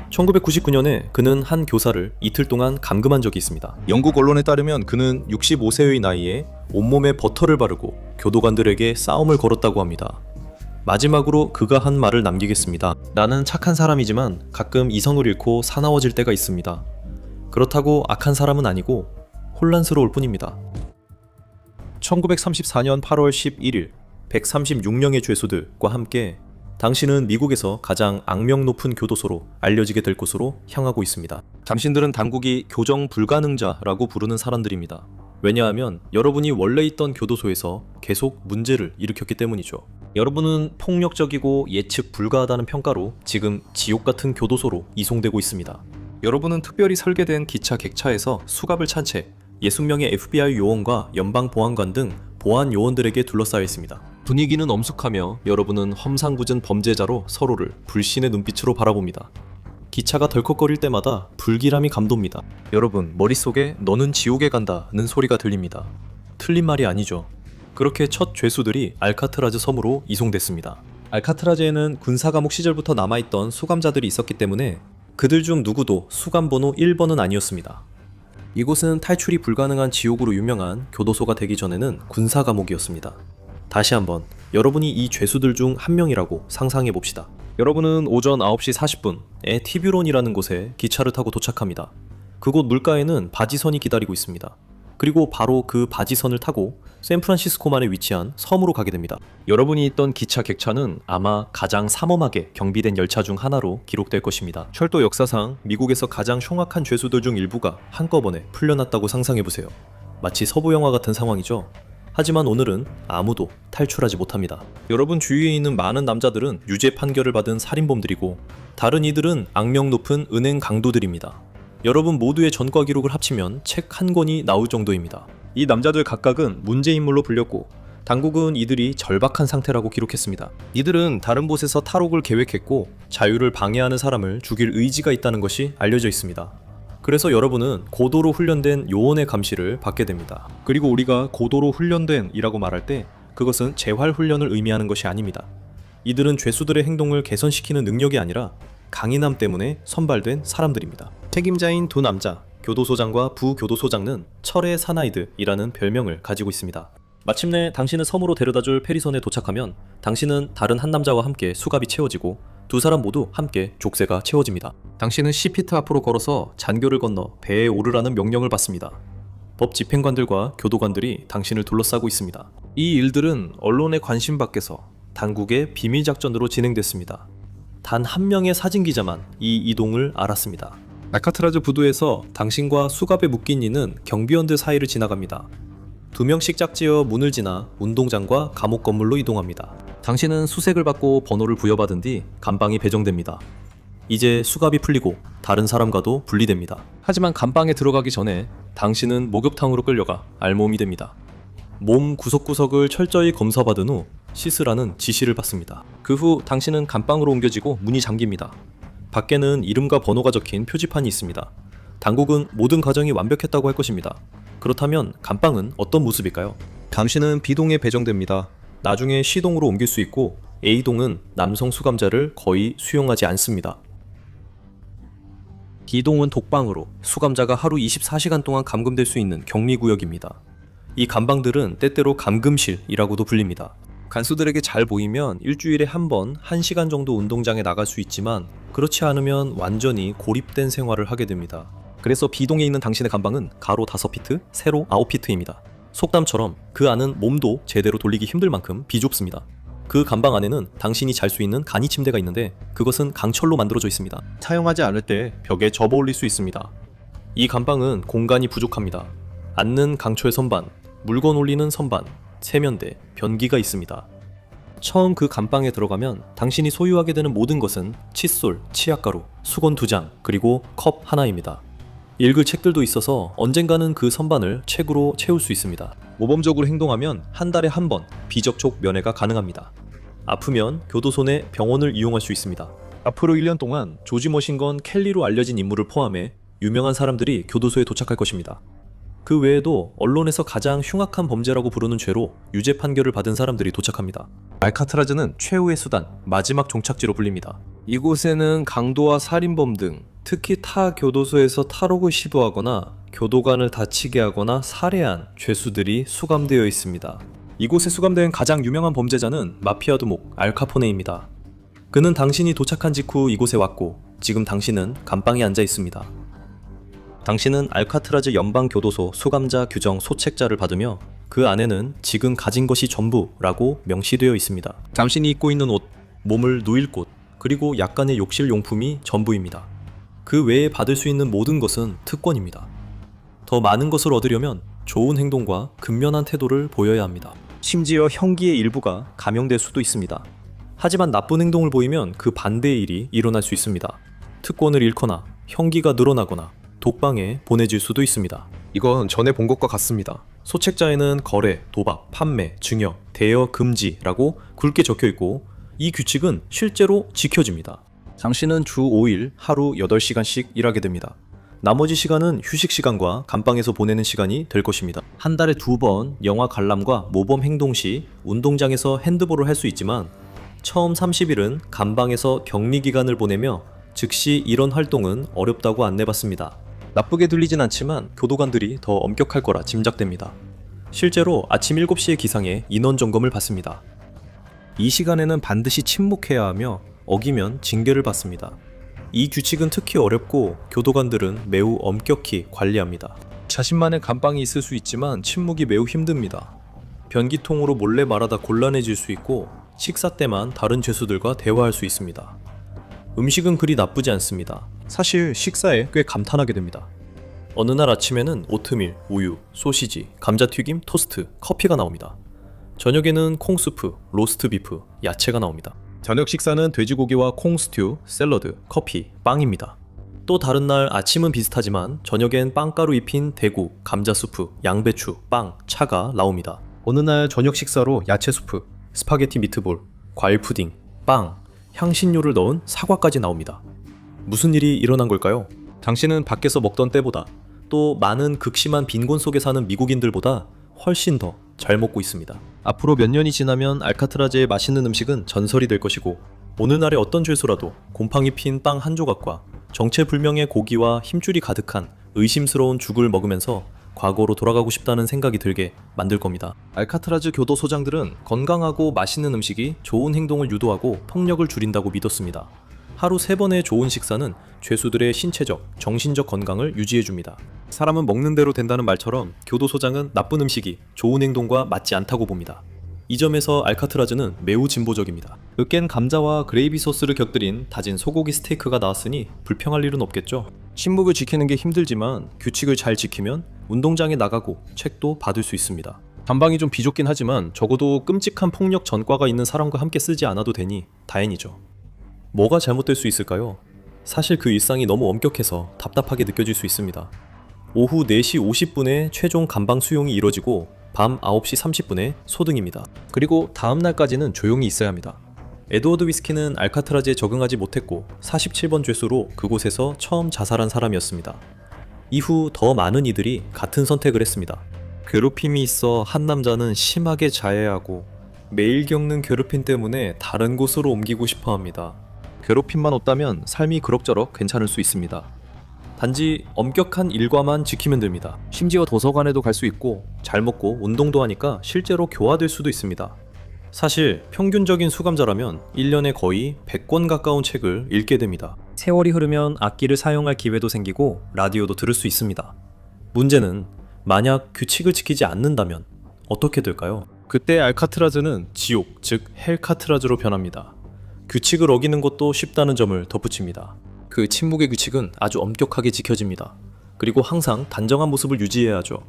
1999년에 그는 한 교사를 이틀 동안 감금한 적이 있습니다. 영국 언론에 따르면 그는 65세의 나이에 온몸에 버터를 바르고 교도관들에게 싸움을 걸었다고 합니다. 마지막으로 그가 한 말을 남기겠습니다. 나는 착한 사람이지만 가끔 이성을 잃고 사나워질 때가 있습니다. 그렇다고 악한 사람은 아니고 혼란스러울 뿐입니다. 1934년 8월 11일 136명의 죄수들과 함께 당신은 미국에서 가장 악명 높은 교도소로 알려지게 될 곳으로 향하고 있습니다. 당신들은 당국이 교정 불가능자라고 부르는 사람들입니다. 왜냐하면 여러분이 원래 있던 교도소에서 계속 문제를 일으켰기 때문이죠. 여러분은 폭력적이고 예측 불가하다는 평가로 지금 지옥 같은 교도소로 이송되고 있습니다. 여러분은 특별히 설계된 기차 객차에서 수갑을 찬 채 60명의 FBI 요원과 연방보안관 등 보안 요원들에게 둘러싸여 있습니다. 분위기는 엄숙하며 여러분은 험상궂은 범죄자로 서로를 불신의 눈빛으로 바라봅니다. 기차가 덜컥거릴 때마다 불길함이 감돕니다. 여러분 머릿속에 너는 지옥에 간다는 소리가 들립니다. 틀린 말이 아니죠. 그렇게 첫 죄수들이 알카트라즈 섬으로 이송됐습니다. 알카트라즈에는 군사감옥 시절부터 남아있던 수감자들이 있었기 때문에 그들 중 누구도 수감번호 1번은 아니었습니다. 이곳은 탈출이 불가능한 지옥으로 유명한 교도소가 되기 전에는 군사감옥이었습니다. 다시 한번 여러분이 이 죄수들 중 한 명이라고 상상해 봅시다. 여러분은 오전 9시 40분에 티뷰론이라는 곳에 기차를 타고 도착합니다. 그곳 물가에는 바지선이 기다리고 있습니다. 그리고 바로 그 바지선을 타고 샌프란시스코만에 위치한 섬으로 가게 됩니다. 여러분이 있던 기차 객차는 아마 가장 삼엄하게 경비된 열차 중 하나로 기록될 것입니다. 철도 역사상 미국에서 가장 흉악한 죄수들 중 일부가 한꺼번에 풀려났다고 상상해보세요. 마치 서부 영화 같은 상황이죠. 하지만 오늘은 아무도 탈출하지 못합니다. 여러분 주위에 있는 많은 남자들은 유죄 판결을 받은 살인범들이고 다른 이들은 악명 높은 은행 강도들입니다. 여러분 모두의 전과 기록을 합치면 책 한 권이 나올 정도입니다. 이 남자들 각각은 문제인물로 불렸고 당국은 이들이 절박한 상태라고 기록했습니다. 이들은 다른 곳에서 탈옥을 계획했고 자유를 방해하는 사람을 죽일 의지가 있다는 것이 알려져 있습니다. 그래서 여러분은 고도로 훈련된 요원의 감시를 받게 됩니다. 그리고 우리가 고도로 훈련된 이라고 말할 때 그것은 재활 훈련을 의미하는 것이 아닙니다. 이들은 죄수들의 행동을 개선시키는 능력이 아니라 강인함 때문에 선발된 사람들입니다. 책임자인 두 남자, 교도소장과 부교도소장은 철의 사나이드이라는 별명을 가지고 있습니다. 마침내 당신을 섬으로 데려다줄 페리선에 도착하면 당신은 다른 한 남자와 함께 수갑이 채워지고 두 사람 모두 함께 족쇄가 채워집니다. 당신은 10피트 앞으로 걸어서 잔교를 건너 배에 오르라는 명령을 받습니다. 법 집행관들과 교도관들이 당신을 둘러싸고 있습니다. 이 일들은 언론의 관심 밖에서 당국의 비밀 작전으로 진행됐습니다. 단 한 명의 사진기자만 이 이동을 알았습니다. 알카트라즈 부두에서 당신과 수갑에 묶인 이는 경비원들 사이를 지나갑니다. 2명씩 짝지어 문을 지나 운동장과 감옥 건물로 이동합니다. 당신은 수색을 받고 번호를 부여받은 뒤 감방이 배정됩니다. 이제 수갑이 풀리고 다른 사람과도 분리됩니다. 하지만 감방에 들어가기 전에 당신은 목욕탕으로 끌려가 알몸이 됩니다. 몸 구석구석을 철저히 검사받은 후 씻으라는 지시를 받습니다. 그 후 당신은 감방으로 옮겨지고 문이 잠깁니다. 밖에는 이름과 번호가 적힌 표지판이 있습니다. 당국은 모든 과정이 완벽했다고 할 것입니다. 그렇다면 감방은 어떤 모습일까요? 당신은 B동에 배정됩니다. 나중에 C동으로 옮길 수 있고 A동은 남성 수감자를 거의 수용하지 않습니다. D동은 독방으로 수감자가 하루 24시간 동안 감금될 수 있는 격리구역입니다. 이 감방들은 때때로 감금실이라고도 불립니다. 간수들에게 잘 보이면 일주일에 한 번 1시간 정도 운동장에 나갈 수 있지만 그렇지 않으면 완전히 고립된 생활을 하게 됩니다. 그래서 B동에 있는 당신의 감방은 가로 5피트, 세로 9피트입니다. 속담처럼 그 안은 몸도 제대로 돌리기 힘들 만큼 비좁습니다. 그 감방 안에는 당신이 잘 수 있는 간이 침대가 있는데 그것은 강철로 만들어져 있습니다. 사용하지 않을 때 벽에 접어 올릴 수 있습니다. 이 감방은 공간이 부족합니다. 앉는 강철 선반, 물건 올리는 선반, 세면대, 변기가 있습니다. 처음 그 감방에 들어가면 당신이 소유하게 되는 모든 것은 칫솔, 치약가루, 수건 2장, 그리고 컵 하나입니다. 읽을 책들도 있어서 언젠가는 그 선반을 책으로 채울 수 있습니다. 모범적으로 행동하면 한 달에 한 번 비접촉 면회가 가능합니다. 아프면 교도소 내 병원을 이용할 수 있습니다. 앞으로 1년 동안 조지 머신건 켈리로 알려진 인물을 포함해 유명한 사람들이 교도소에 도착할 것입니다. 그 외에도 언론에서 가장 흉악한 범죄라고 부르는 죄로 유죄 판결을 받은 사람들이 도착합니다. 알카트라즈는 최후의 수단, 마지막 종착지로 불립니다. 이곳에는 강도와 살인범 등 특히 타 교도소에서 탈옥을 시도하거나 교도관을 다치게 하거나 살해한 죄수들이 수감되어 있습니다. 이곳에 수감된 가장 유명한 범죄자는 마피아 두목 알카포네입니다. 그는 당신이 도착한 직후 이곳에 왔고 지금 당신은 감방에 앉아 있습니다. 당신은 알카트라즈 연방교도소 수감자 규정 소책자를 받으며 그 안에는 지금 가진 것이 전부라고 명시되어 있습니다. 당신이 입고 있는 옷, 몸을 누일 곳, 그리고 약간의 욕실 용품이 전부입니다. 그 외에 받을 수 있는 모든 것은 특권입니다. 더 많은 것을 얻으려면 좋은 행동과 근면한 태도를 보여야 합니다. 심지어 형기의 일부가 감형될 수도 있습니다. 하지만 나쁜 행동을 보이면 그 반대의 일이 일어날 수 있습니다. 특권을 잃거나 형기가 늘어나거나 독방에 보내질 수도 있습니다. 이건 전에 본 것과 같습니다. 소책자에는 거래, 도박, 판매, 증여, 대여 금지라고 굵게 적혀 있고 이 규칙은 실제로 지켜집니다. 당신은 주 5일 하루 8시간씩 일하게 됩니다. 나머지 시간은 휴식 시간과 감방에서 보내는 시간이 될 것입니다. 한 달에 2번 영화 관람과 모범 행동 시 운동장에서 핸드볼을 할 수 있지만 처음 30일은 감방에서 격리 기간을 보내며 즉시 이런 활동은 어렵다고 안내받습니다. 나쁘게 들리진 않지만 교도관들이 더 엄격할 거라 짐작됩니다. 실제로 아침 7시에 기상해 인원 점검을 받습니다. 이 시간에는 반드시 침묵해야 하며 어기면 징계를 받습니다. 이 규칙은 특히 어렵고 교도관들은 매우 엄격히 관리합니다. 자신만의 감방이 있을 수 있지만 침묵이 매우 힘듭니다. 변기통으로 몰래 말하다 곤란해질 수 있고 식사 때만 다른 죄수들과 대화할 수 있습니다. 음식은 그리 나쁘지 않습니다. 사실 식사에 꽤 감탄하게 됩니다. 어느 날 아침에는 오트밀, 우유, 소시지, 감자튀김, 토스트, 커피가 나옵니다. 저녁에는 콩수프, 로스트 비프, 야채가 나옵니다. 저녁 식사는 돼지고기와 콩 스튜, 샐러드, 커피, 빵입니다. 또 다른 날 아침은 비슷하지만 저녁엔 빵가루 입힌 대구, 감자 수프, 양배추, 빵, 차가 나옵니다. 어느 날 저녁 식사로 야채 수프, 스파게티 미트볼, 과일 푸딩, 빵, 향신료를 넣은 사과까지 나옵니다. 무슨 일이 일어난 걸까요? 당신은 밖에서 먹던 때보다 또 많은 극심한 빈곤 속에 사는 미국인들보다 훨씬 더 잘 먹고 있습니다. 앞으로 몇 년이 지나면 알카트라즈의 맛있는 음식은 전설이 될 것이고 오늘날의 어떤 죄수라도 곰팡이 핀 빵 한 조각과 정체불명의 고기와 힘줄이 가득한 의심스러운 죽을 먹으면서 과거로 돌아가고 싶다는 생각이 들게 만들 겁니다. 알카트라즈 교도소장들은 건강하고 맛있는 음식이 좋은 행동을 유도하고 폭력을 줄인다고 믿었습니다. 하루 3번의 좋은 식사는 죄수들의 신체적, 정신적 건강을 유지해줍니다. 사람은 먹는 대로 된다는 말처럼 교도소장은 나쁜 음식이 좋은 행동과 맞지 않다고 봅니다. 이 점에서 알카트라즈는 매우 진보적입니다. 으깬 감자와 그레이비 소스를 곁들인 다진 소고기 스테이크가 나왔으니 불평할 일은 없겠죠. 침묵을 지키는 게 힘들지만 규칙을 잘 지키면 운동장에 나가고 책도 받을 수 있습니다. 감방이 좀 비좁긴 하지만 적어도 끔찍한 폭력 전과가 있는 사람과 함께 쓰지 않아도 되니 다행이죠. 뭐가 잘못될 수 있을까요? 사실 그 일상이 너무 엄격해서 답답하게 느껴질 수 있습니다. 오후 4시 50분에 최종 감방 수용이 이뤄지고 밤 9시 30분에 소등입니다. 그리고 다음 날까지는 조용히 있어야 합니다. 에드워드 위스키는 알카트라즈에 적응하지 못했고 47번 죄수로 그곳에서 처음 자살한 사람이었습니다. 이후 더 많은 이들이 같은 선택을 했습니다. 괴롭힘이 있어 한 남자는 심하게 자해하고 매일 겪는 괴롭힘 때문에 다른 곳으로 옮기고 싶어 합니다. 괴롭힘만 없다면 삶이 그럭저럭 괜찮을 수 있습니다. 단지 엄격한 일과만 지키면 됩니다. 심지어 도서관에도 갈 수 있고 잘 먹고 운동도 하니까 실제로 교화될 수도 있습니다. 사실 평균적인 수감자라면 1년에 거의 100권 가까운 책을 읽게 됩니다. 세월이 흐르면 악기를 사용할 기회도 생기고 라디오도 들을 수 있습니다. 문제는 만약 규칙을 지키지 않는다면 어떻게 될까요? 그때 알카트라즈는 지옥, 즉 헬카트라즈로 변합니다. 규칙을 어기는 것도 쉽다는 점을 덧붙입니다. 그 침묵의 규칙은 아주 엄격하게 지켜집니다. 그리고 항상 단정한 모습을 유지해야 하죠.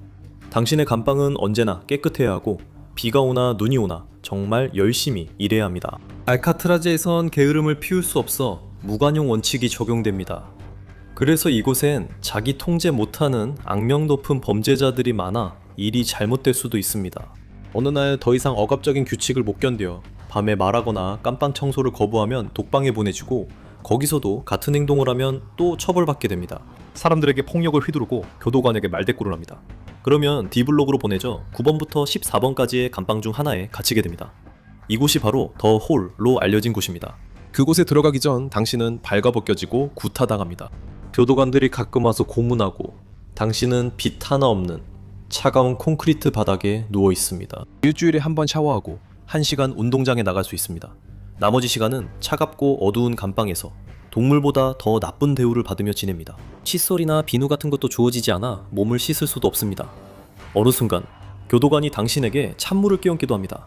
당신의 감방은 언제나 깨끗해야 하고 비가 오나 눈이 오나 정말 열심히 일해야 합니다. 알카트라즈에선 게으름을 피울 수 없어 무관용 원칙이 적용됩니다. 그래서 이곳엔 자기 통제 못하는 악명 높은 범죄자들이 많아 일이 잘못될 수도 있습니다. 어느 날 더 이상 억압적인 규칙을 못 견뎌 밤에 말하거나 깜빵 청소를 거부하면 독방에 보내지고 거기서도 같은 행동을 하면 또 처벌받게 됩니다. 사람들에게 폭력을 휘두르고 교도관에게 말대꾸를 합니다. 그러면 D블록으로 보내져 9번부터 14번까지의 감방 중 하나에 갇히게 됩니다. 이곳이 바로 더 홀로 알려진 곳입니다. 그곳에 들어가기 전 당신은 발가벗겨지고 구타당합니다. 교도관들이 가끔 와서 고문하고 당신은 빛 하나 없는 차가운 콘크리트 바닥에 누워 있습니다. 일주일에 한 번 샤워하고 1시간 운동장에 나갈 수 있습니다. 나머지 시간은 차갑고 어두운 감방에서 동물보다 더 나쁜 대우를 받으며 지냅니다. 칫솔이나 비누 같은 것도 주어지지 않아 몸을 씻을 수도 없습니다. 어느 순간 교도관이 당신에게 찬물을 끼얹기도 합니다.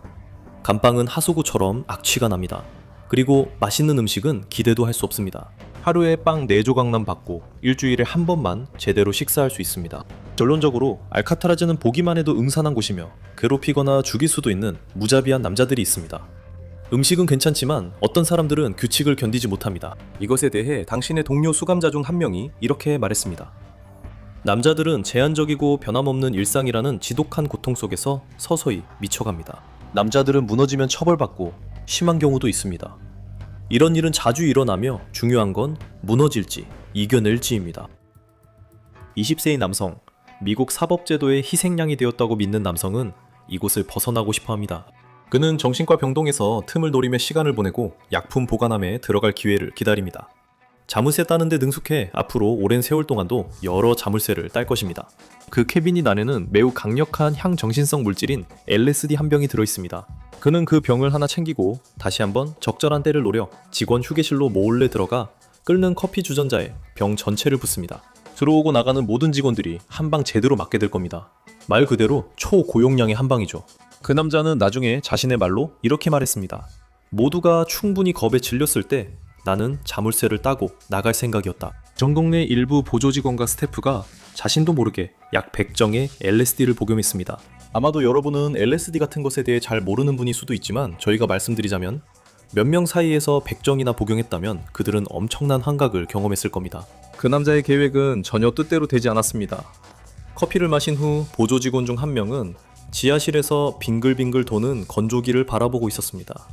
감방은 하수구처럼 악취가 납니다. 그리고 맛있는 음식은 기대도 할 수 없습니다. 하루에 빵 4조각만 받고 일주일에 한 번만 제대로 식사할 수 있습니다. 결론적으로 알카트라즈는 보기만 해도 음산한 곳이며 괴롭히거나 죽일 수도 있는 무자비한 남자들이 있습니다. 음식은 괜찮지만 어떤 사람들은 규칙을 견디지 못합니다. 이것에 대해 당신의 동료 수감자 중 한 명이 이렇게 말했습니다. 남자들은 제한적이고 변함없는 일상이라는 지독한 고통 속에서 서서히 미쳐갑니다. 남자들은 무너지면 처벌받고 심한 경우도 있습니다. 이런 일은 자주 일어나며 중요한 건 무너질지 이겨낼지입니다. 20세의 남성, 미국 사법제도의 희생양이 되었다고 믿는 남성은 이곳을 벗어나고 싶어 합니다. 그는 정신과 병동에서 틈을 노리며 시간을 보내고 약품 보관함에 들어갈 기회를 기다립니다. 자물쇠 따는 데 능숙해 앞으로 오랜 세월 동안도 여러 자물쇠를 딸 것입니다. 그 캐비닛 안에는 매우 강력한 향정신성 물질인 LSD 한 병이 들어있습니다. 그는 그 병을 하나 챙기고 다시 한번 적절한 때를 노려 직원 휴게실로 몰래 들어가 끓는 커피 주전자에 병 전체를 붓습니다. 들어오고 나가는 모든 직원들이 한 방 제대로 맞게 될 겁니다. 말 그대로 초고용량의 한 방이죠. 그 남자는 나중에 자신의 말로 이렇게 말했습니다. 모두가 충분히 겁에 질렸을 때 나는 자물쇠를 따고 나갈 생각이었다. 전 동네 일부 보조 직원과 스태프가 자신도 모르게 약 100정의 LSD를 복용했습니다. 아마도 여러분은 LSD 같은 것에 대해 잘 모르는 분일 수도 있지만 저희가 말씀드리자면 몇 명 사이에서 100정이나 복용했다면 그들은 엄청난 환각을 경험했을 겁니다. 그 남자의 계획은 전혀 뜻대로 되지 않았습니다. 커피를 마신 후 보조 직원 중 한 명은 지하실에서 빙글빙글 도는 건조기를 바라보고 있었습니다.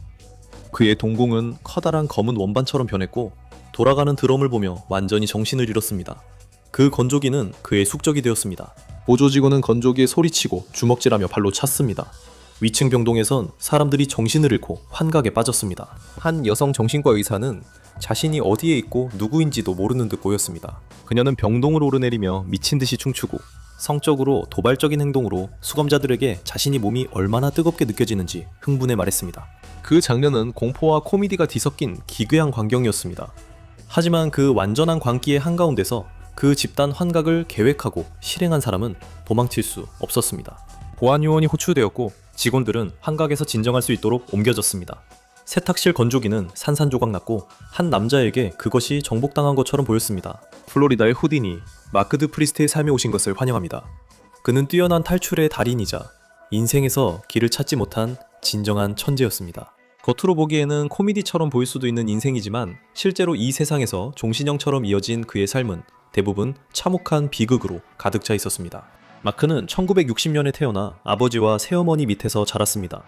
그의 동공은 커다란 검은 원반처럼 변했고 돌아가는 드럼을 보며 완전히 정신을 잃었습니다. 그 건조기는 그의 숙적이 되었습니다. 보조 직원은 건조기에 소리치고 주먹질하며 발로 찼습니다. 위층 병동에선 사람들이 정신을 잃고 환각에 빠졌습니다. 한 여성 정신과 의사는 자신이 어디에 있고 누구인지도 모르는 듯 보였습니다. 그녀는 병동을 오르내리며 미친 듯이 춤추고 성적으로 도발적인 행동으로 수감자들에게 자신이 몸이 얼마나 뜨겁게 느껴지는지 흥분해 말했습니다. 그 장면은 공포와 코미디가 뒤섞인 기괴한 광경이었습니다. 하지만 그 완전한 광기의 한가운데서 그 집단 환각을 계획하고 실행한 사람은 도망칠 수 없었습니다. 보안요원이 호출되었고 직원들은 환각에서 진정할 수 있도록 옮겨졌습니다. 세탁실 건조기는 산산조각 났고 한 남자에게 그것이 정복당한 것처럼 보였습니다. 플로리다의 후디니, 마크드 프리스트의 삶에 오신 것을 환영합니다. 그는 뛰어난 탈출의 달인이자 인생에서 길을 찾지 못한 진정한 천재였습니다. 겉으로 보기에는 코미디처럼 보일 수도 있는 인생이지만 실제로 이 세상에서 종신형처럼 이어진 그의 삶은 대부분 참혹한 비극으로 가득 차 있었습니다. 마크는 1960년에 태어나 아버지와 새어머니 밑에서 자랐습니다.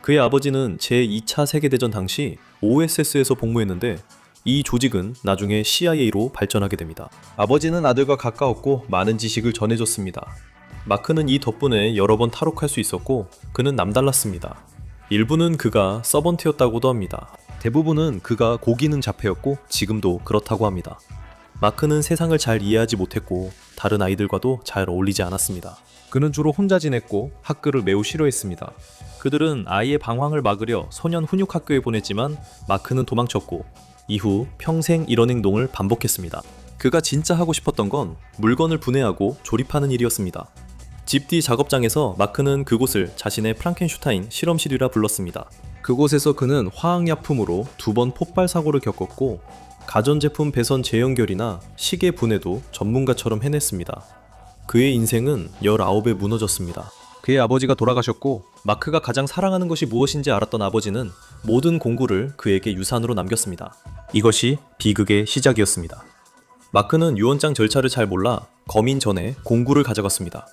그의 아버지는 제2차 세계대전 당시 OSS에서 복무했는데 이 조직은 나중에 CIA로 발전하게 됩니다. 아버지는 아들과 가까웠고 많은 지식을 전해줬습니다. 마크는 이 덕분에 여러 번 탈옥할 수 있었고 그는 남달랐습니다. 일부는 그가 서번트였다고도 합니다. 대부분은 그가 고기능 자폐였고 지금도 그렇다고 합니다. 마크는 세상을 잘 이해하지 못했고 다른 아이들과도 잘 어울리지 않았습니다. 그는 주로 혼자 지냈고 학교를 매우 싫어했습니다. 그들은 아이의 방황을 막으려 소년 훈육학교에 보냈지만 마크는 도망쳤고 이후 평생 이런 행동을 반복했습니다. 그가 진짜 하고 싶었던 건 물건을 분해하고 조립하는 일이었습니다. 집 뒤 작업장에서 마크는 그곳을 자신의 프랑켄슈타인 실험실이라 불렀습니다. 그곳에서 그는 화학약품으로 2번 폭발 사고를 겪었고 가전제품 배선 재연결이나 시계 분해도 전문가처럼 해냈습니다. 그의 인생은 19에 무너졌습니다. 그의 아버지가 돌아가셨고 마크가 가장 사랑하는 것이 무엇인지 알았던 아버지는 모든 공구를 그에게 유산으로 남겼습니다. 이것이 비극의 시작이었습니다. 마크는 유언장 절차를 잘 몰라 검인 전에 공구를 가져갔습니다.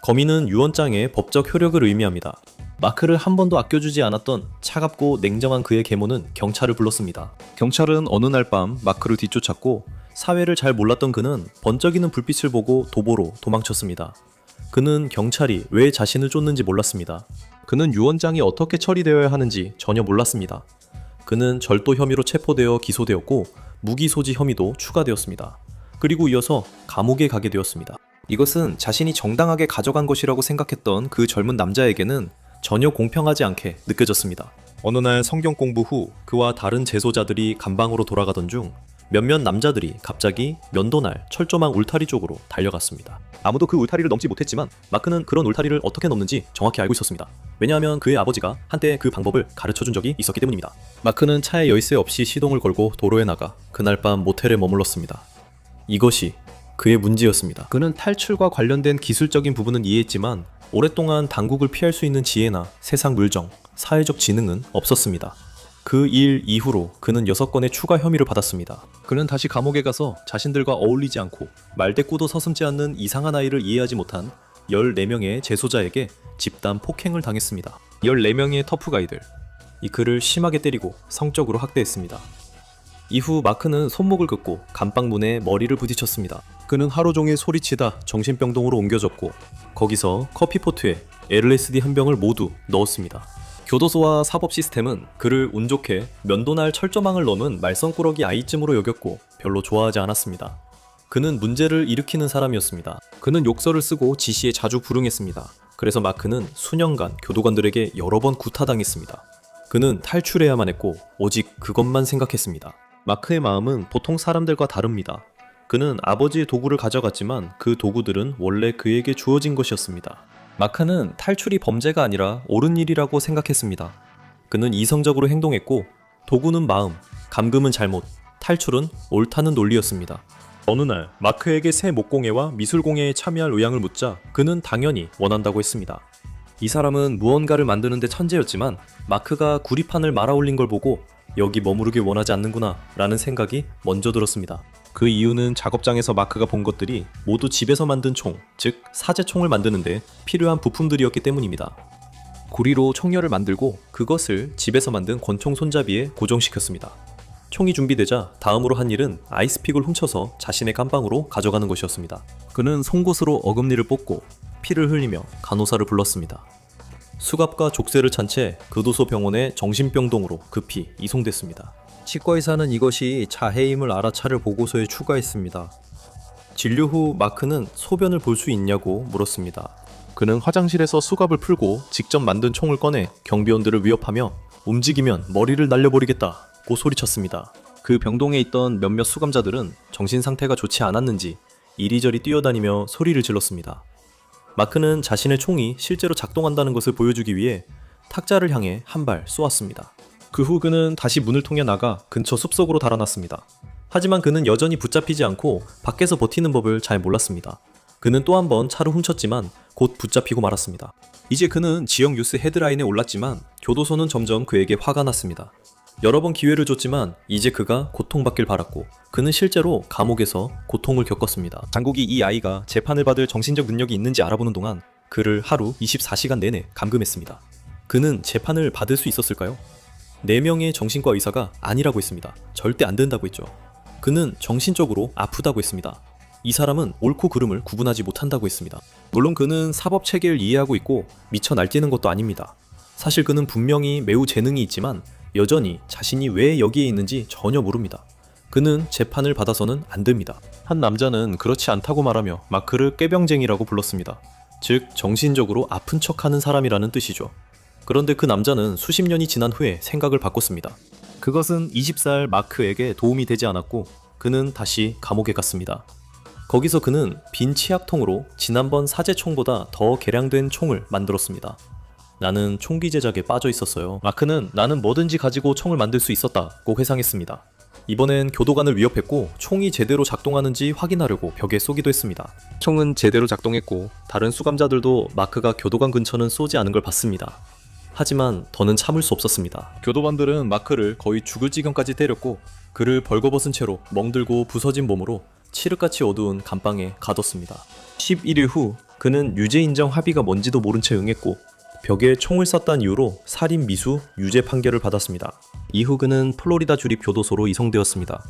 검인은 유언장의 법적 효력을 의미합니다. 마크를 한 번도 아껴주지 않았던 차갑고 냉정한 그의 계모는 경찰을 불렀습니다. 경찰은 어느 날 밤 마크를 뒤쫓았고 사회를 잘 몰랐던 그는 번쩍이는 불빛을 보고 도보로 도망쳤습니다. 그는 경찰이 왜 자신을 쫓는지 몰랐습니다. 그는 유언장이 어떻게 처리되어야 하는지 전혀 몰랐습니다. 그는 절도 혐의로 체포되어 기소되었고 무기 소지 혐의도 추가되었습니다. 그리고 이어서 감옥에 가게 되었습니다. 이것은 자신이 정당하게 가져간 것이라고 생각했던 그 젊은 남자에게는 전혀 공평하지 않게 느껴졌습니다. 어느 날 성경 공부 후 그와 다른 재소자들이 감방으로 돌아가던 중 몇몇 남자들이 갑자기 면도날 철조망 울타리 쪽으로 달려갔습니다. 아무도 그 울타리를 넘지 못했지만 마크는 그런 울타리를 어떻게 넘는지 정확히 알고 있었습니다. 왜냐하면 그의 아버지가 한때 그 방법을 가르쳐준 적이 있었기 때문입니다. 마크는 차에 열쇠 없이 시동을 걸고 도로에 나가 그날 밤 모텔에 머물렀습니다. 이것이 그의 문제였습니다. 그는 탈출과 관련된 기술적인 부분은 이해했지만 오랫동안 당국을 피할 수 있는 지혜나 세상 물정, 사회적 지능은 없었습니다. 그 일 이후로 그는 6건의 추가 혐의를 받았습니다. 그는 다시 감옥에 가서 자신들과 어울리지 않고 말대꾸도 서슴지 않는 이상한 아이를 이해하지 못한 14명의 재소자에게 집단 폭행을 당했습니다. 14명의 터프가이들. 이 그를 심하게 때리고 성적으로 학대했습니다. 이후 마크는 손목을 긋고 감방문에 머리를 부딪혔습니다. 그는 하루 종일 소리치다 정신병동으로 옮겨졌고 거기서 커피포트에 LSD 한 병을 모두 넣었습니다. 교도소와 사법 시스템은 그를 운 좋게 면도날 철조망을 넘은 말썽꾸러기 아이쯤으로 여겼고 별로 좋아하지 않았습니다. 그는 문제를 일으키는 사람이었습니다. 그는 욕설을 쓰고 지시에 자주 불응했습니다. 그래서 마크는 수년간 교도관들에게 여러 번 구타당했습니다. 그는 탈출해야만 했고 오직 그것만 생각했습니다. 마크의 마음은 보통 사람들과 다릅니다. 그는 아버지의 도구를 가져갔지만 그 도구들은 원래 그에게 주어진 것이었습니다. 마크는 탈출이 범죄가 아니라 옳은 일이라고 생각했습니다. 그는 이성적으로 행동했고 도구는 마음, 감금은 잘못, 탈출은 옳다는 논리였습니다. 어느 날 마크에게 새 목공예와 미술공예에 참여할 의향을 묻자 그는 당연히 원한다고 했습니다. 이 사람은 무언가를 만드는 데 천재였지만 마크가 구리판을 말아올린 걸 보고 여기 머무르길 원하지 않는구나 라는 생각이 먼저 들었습니다. 그 이유는 작업장에서 마크가 본 것들이 모두 집에서 만든 총, 즉 사제총을 만드는데 필요한 부품들이었기 때문입니다. 구리로 총열을 만들고 그것을 집에서 만든 권총 손잡이에 고정시켰습니다. 총이 준비되자 다음으로 한 일은 아이스픽을 훔쳐서 자신의 감방으로 가져가는 것이었습니다. 그는 송곳으로 어금니를 뽑고 피를 흘리며 간호사를 불렀습니다. 수갑과 족쇄를 찬 채 교도소 병원의 정신병동으로 급히 이송됐습니다. 치과의사는 이것이 자해임을 알아차릴 보고서에 추가했습니다. 진료 후 마크는 소변을 볼 수 있냐고 물었습니다. 그는 화장실에서 수갑을 풀고 직접 만든 총을 꺼내 경비원들을 위협하며 움직이면 머리를 날려버리겠다고 소리쳤습니다. 그 병동에 있던 몇몇 수감자들은 정신 상태가 좋지 않았는지 이리저리 뛰어다니며 소리를 질렀습니다. 마크는 자신의 총이 실제로 작동한다는 것을 보여주기 위해 탁자를 향해 한 발 쏘았습니다. 그 후 그는 다시 문을 통해 나가 근처 숲속으로 달아났습니다. 하지만 그는 여전히 붙잡히지 않고 밖에서 버티는 법을 잘 몰랐습니다. 그는 또 한 번 차를 훔쳤지만 곧 붙잡히고 말았습니다. 이제 그는 지역 뉴스 헤드라인에 올랐지만 교도소는 점점 그에게 화가 났습니다. 여러 번 기회를 줬지만 이제 그가 고통받길 바랐고 그는 실제로 감옥에서 고통을 겪었습니다. 당국이 이 아이가 재판을 받을 정신적 능력이 있는지 알아보는 동안 그를 하루 24시간 내내 감금했습니다. 그는 재판을 받을 수 있었을까요? 4명의 정신과 의사가 아니라고 했습니다. 절대 안 된다고 했죠. 그는 정신적으로 아프다고 했습니다. 이 사람은 옳고 그름을 구분하지 못한다고 했습니다. 물론 그는 사법 체계를 이해하고 있고 미쳐 날뛰는 것도 아닙니다. 사실 그는 분명히 매우 재능이 있지만 여전히 자신이 왜 여기에 있는지 전혀 모릅니다. 그는 재판을 받아서는 안 됩니다. 한 남자는 그렇지 않다고 말하며 마크를 꾀병쟁이라고 불렀습니다. 즉 정신적으로 아픈 척하는 사람이라는 뜻이죠. 그런데 그 남자는 수십 년이 지난 후에 생각을 바꿨습니다. 그것은 20살 마크에게 도움이 되지 않았고 그는 다시 감옥에 갔습니다. 거기서 그는 빈 치약통으로 지난번 사제총보다 더 개량된 총을 만들었습니다. 나는 총기 제작에 빠져 있었어요. 마크는 나는 뭐든지 가지고 총을 만들 수 있었다고 회상했습니다. 이번엔 교도관을 위협했고 총이 제대로 작동하는지 확인하려고 벽에 쏘기도 했습니다. 총은 제대로 작동했고 다른 수감자들도 마크가 교도관 근처는 쏘지 않은 걸 봤습니다. 하지만 더는 참을 수 없었습니다. 교도관들은 마크를 거의 죽을 지경까지 때렸고 그를 벌거벗은 채로 멍들고 부서진 몸으로 칠흑같이 어두운 감방에 가뒀습니다. 11일 후 그는 유죄 인정 합의가 뭔지도 모른 채 응했고 벽에 총을 쐈다는 이유로 살인 미수 유죄 판결을 받았습니다. 이후 그는 플로리다 주립 교도소로 이송되었습니다.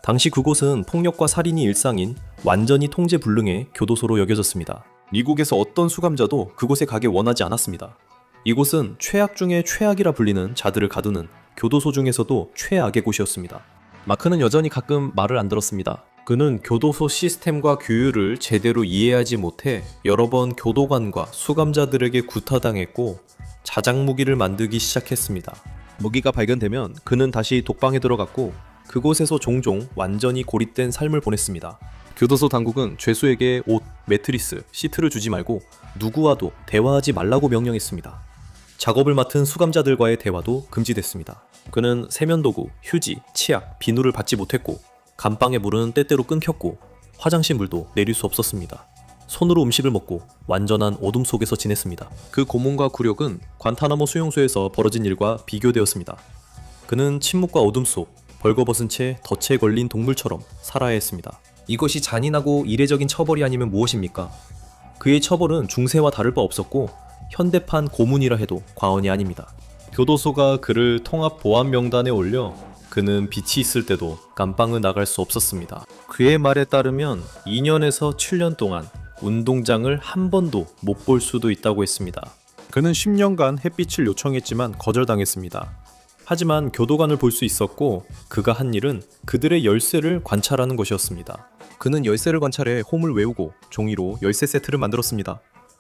당시 그곳은 폭력과 살인이 일상인 완전히 통제 불능의 교도소로 여겨졌습니다. 미국에서 어떤 수감자도 그곳에 가길 원하지 않았습니다. 이곳은 최악 중에 최악이라 불리는 자들을 가두는 교도소 중에서도 최악의 곳이었습니다. 마크는 여전히 가끔 말을 안 들었습니다. 그는 교도소 시스템과 규율을 제대로 이해하지 못해 여러 번 교도관과 수감자들에게 구타당했고 자작무기를 만들기 시작했습니다. 무기가 발견되면 그는 다시 독방에 들어갔고 그곳에서 종종 완전히 고립된 삶을 보냈습니다. 교도소 당국은 죄수에게 옷, 매트리스, 시트를 주지 말고 누구와도 대화하지 말라고 명령했습니다. 작업을 맡은 수감자들과의 대화도 금지됐습니다. 그는 세면도구, 휴지, 치약, 비누를 받지 못했고 감방의 물은 때때로 끊겼고 화장실 물도 내릴 수 없었습니다. 손으로 음식을 먹고 완전한 어둠 속에서 지냈습니다. 그 고문과 굴욕은 관타나모 수용소에서 벌어진 일과 비교되었습니다. 그는 침묵과 어둠 속 벌거벗은 채 덫에 걸린 동물처럼 살아야 했습니다. 이것이 잔인하고 이례적인 처벌이 아니면 무엇입니까? 그의 처벌은 중세와 다를 바 없었고 현대판 고문이라 해도 과언이 아닙니다. 교도소가 그를 통합 보안 명단에 올려 그는 빛이 있을 때도 감방을 나갈 수 없었습니다. 그의 말에 따르면 2년에서 7년 동안 운동장을 한 번도 못 볼 수도 있다고 했습니다. 그는 10년간 햇빛을 요청했지만 거절당했습니다. 하지만 교도관을 볼 수 있었고 그가 한 일은 그들의 열쇠를 관찰하는 것이었습니다. 그는 열쇠를 관찰해 홈을 외우고 종이로 열쇠 세트를 만들었습니다.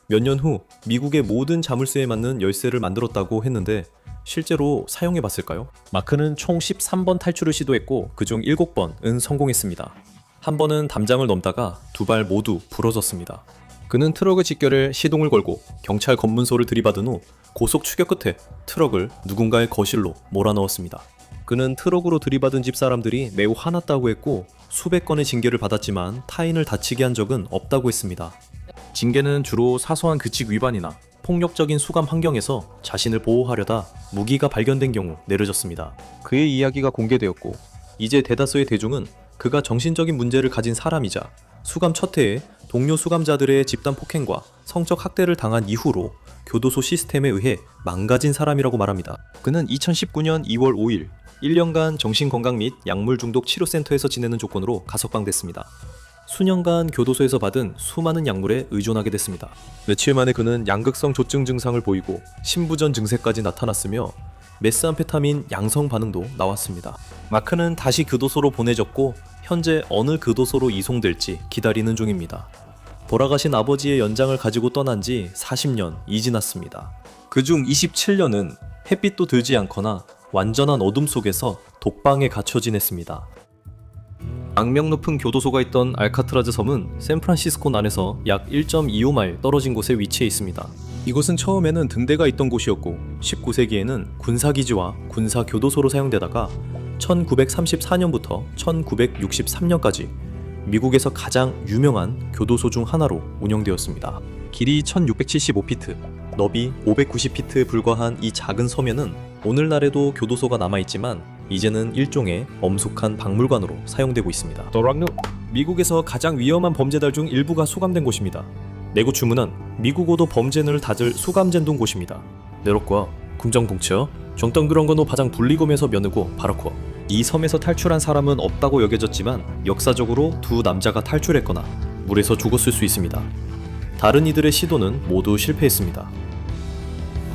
몇 년 후 미국의 모든 자물쇠에 맞는 열쇠를 만들었다고 했는데 실제로 사용해봤을까요? 마크는 총 13번 탈출을 시도했고 그중 7번은 성공했습니다. 한 번은 담장을 넘다가 2발 모두 부러졌습니다. 그는 트럭의 직결에 시동을 걸고 경찰 검문소를 들이받은 후 고속 추격 끝에 트럭을 누군가의 거실로 몰아넣었습니다. 그는 트럭으로 들이받은 집 사람들이 매우 화났다고 했고 수백 건의 징계를 받았지만 타인을 다치게 한 적은 없다고 했습니다. 징계는 주로 사소한 규칙 위반이나 폭력적인 수감 환경에서 자신을 보호하려다 무기가 발견된 경우 내려졌습니다. 그의 이야기가 공개되었고 이제 대다수의 대중은 그가 정신적인 문제를 가진 사람이자 수감 첫 해에 동료 수감자들의 집단 폭행과 성적 학대를 당한 이후로 교도소 시스템에 의해 망가진 사람이라고 말합니다. 그는 2019년 2월 5일 1년간 정신건강 및 약물 중독 치료센터에서 지내는 조건으로 가석방됐습니다. 수년간 교도소에서 받은 수많은 약물에 의존하게 됐습니다. 며칠 만에 그는 양극성 조증 증상을 보이고 심부전 증세까지 나타났으며 메스암페타민 양성 반응도 나왔습니다. 마크는 다시 교도소로 보내졌고 현재 어느 교도소로 이송될지 기다리는 중입니다. 돌아가신 아버지의 연장을 가지고 떠난 지 40년이 지났습니다. 그중 27년은 햇빛도 들지 않거나 완전한 어둠 속에서 독방에 갇혀 지냈습니다. 악명 높은 교도소가 있던 알카트라즈 섬은 샌프란시스코 난에서 약 1.25마일 떨어진 곳에 위치해 있습니다. 이곳은 처음에는 등대가 있던 곳이었고 19세기에는 군사기지와 군사교도소로 사용되다가 1934년부터 1963년까지 미국에서 가장 유명한 교도소 중 하나로 운영되었습니다. 길이 1675피트, 너비 590피트에 불과한 이 작은 섬에는 오늘날에도 교도소가 남아있지만 이제는 일종의 엄숙한 박물관으로 사용되고 있습니다. 더락누 미국에서 가장 위험한 범죄들 중 일부가 수감된 곳입니다. 내구 주문은 미국어도 범죄를 다질 수감젠동 곳입니다. 네로과 궁정봉처 정덩그런거노 바장 분리검에서 면하고 바라코. 이 섬에서 탈출한 사람은 없다고 여겨졌지만 역사적으로 두 남자가 탈출했거나 물에서 죽었을 수 있습니다. 다른 이들의 시도는 모두 실패했습니다.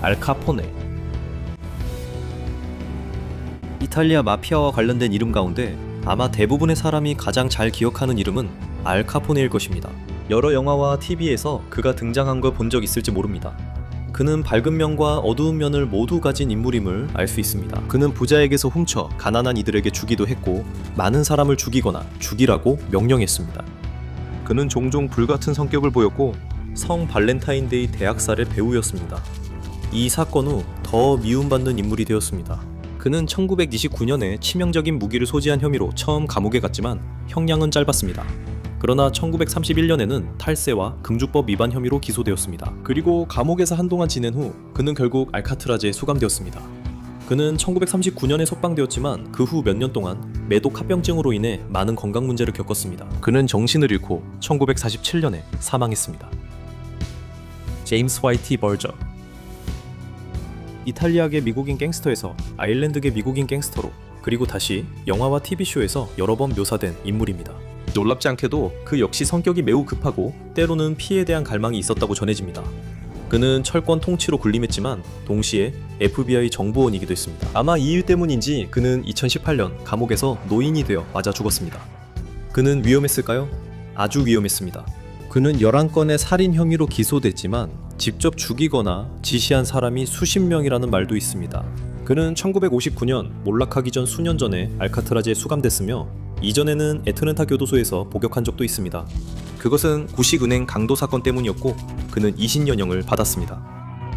알카포네. 이탈리아 마피아와 관련된 이름 가운데 아마 대부분의 사람이 가장 잘 기억하는 이름은 알카포네일 것입니다. 여러 영화와 TV에서 그가 등장한 걸 본 적 있을지 모릅니다. 그는 밝은 면과 어두운 면을 모두 가진 인물임을 알 수 있습니다. 그는 부자에게서 훔쳐 가난한 이들에게 주기도 했고 많은 사람을 죽이거나 죽이라고 명령했습니다. 그는 종종 불같은 성격을 보였고 성 발렌타인데이 대학살의 배우였습니다. 이 사건 후 더 미움받는 인물이 되었습니다. 그는 1929년에 치명적인 무기를 소지한 혐의로 처음 감옥에 갔지만 형량은 짧았습니다. 그러나 1931년에는 탈세와 금주법 위반 혐의로 기소되었습니다. 그리고 감옥에서 한동안 지낸 후 그는 결국 알카트라즈에 수감되었습니다. 그는 1939년에 석방되었지만 그 후 몇 년 동안 매독 합병증으로 인해 많은 건강 문제를 겪었습니다. 그는 정신을 잃고 1947년에 사망했습니다. 제임스 화이티 버저. 이탈리아계 미국인 갱스터에서 아일랜드계 미국인 갱스터로 그리고 다시 영화와 TV쇼에서 여러 번 묘사된 인물입니다. 놀랍지 않게도 그 역시 성격이 매우 급하고 때로는 피해에 대한 갈망이 있었다고 전해집니다. 그는 철권 통치로 군림했지만 동시에 FBI 정보원이기도 했습니다. 아마 이 일 때문인지 그는 2018년 감옥에서 노인이 되어 맞아 죽었습니다. 그는 위험했을까요? 아주 위험했습니다. 그는 11건의 살인 혐의로 기소됐지만 직접 죽이거나 지시한 사람이 수십 명이라는 말도 있습니다. 그는 1959년 몰락하기 전 수년 전에 알카트라즈에 수감됐으며 이전에는 애틀랜타 교도소에서 복역한 적도 있습니다. 그것은 구식은행 강도 사건 때문이었고 그는 20년형을 받았습니다.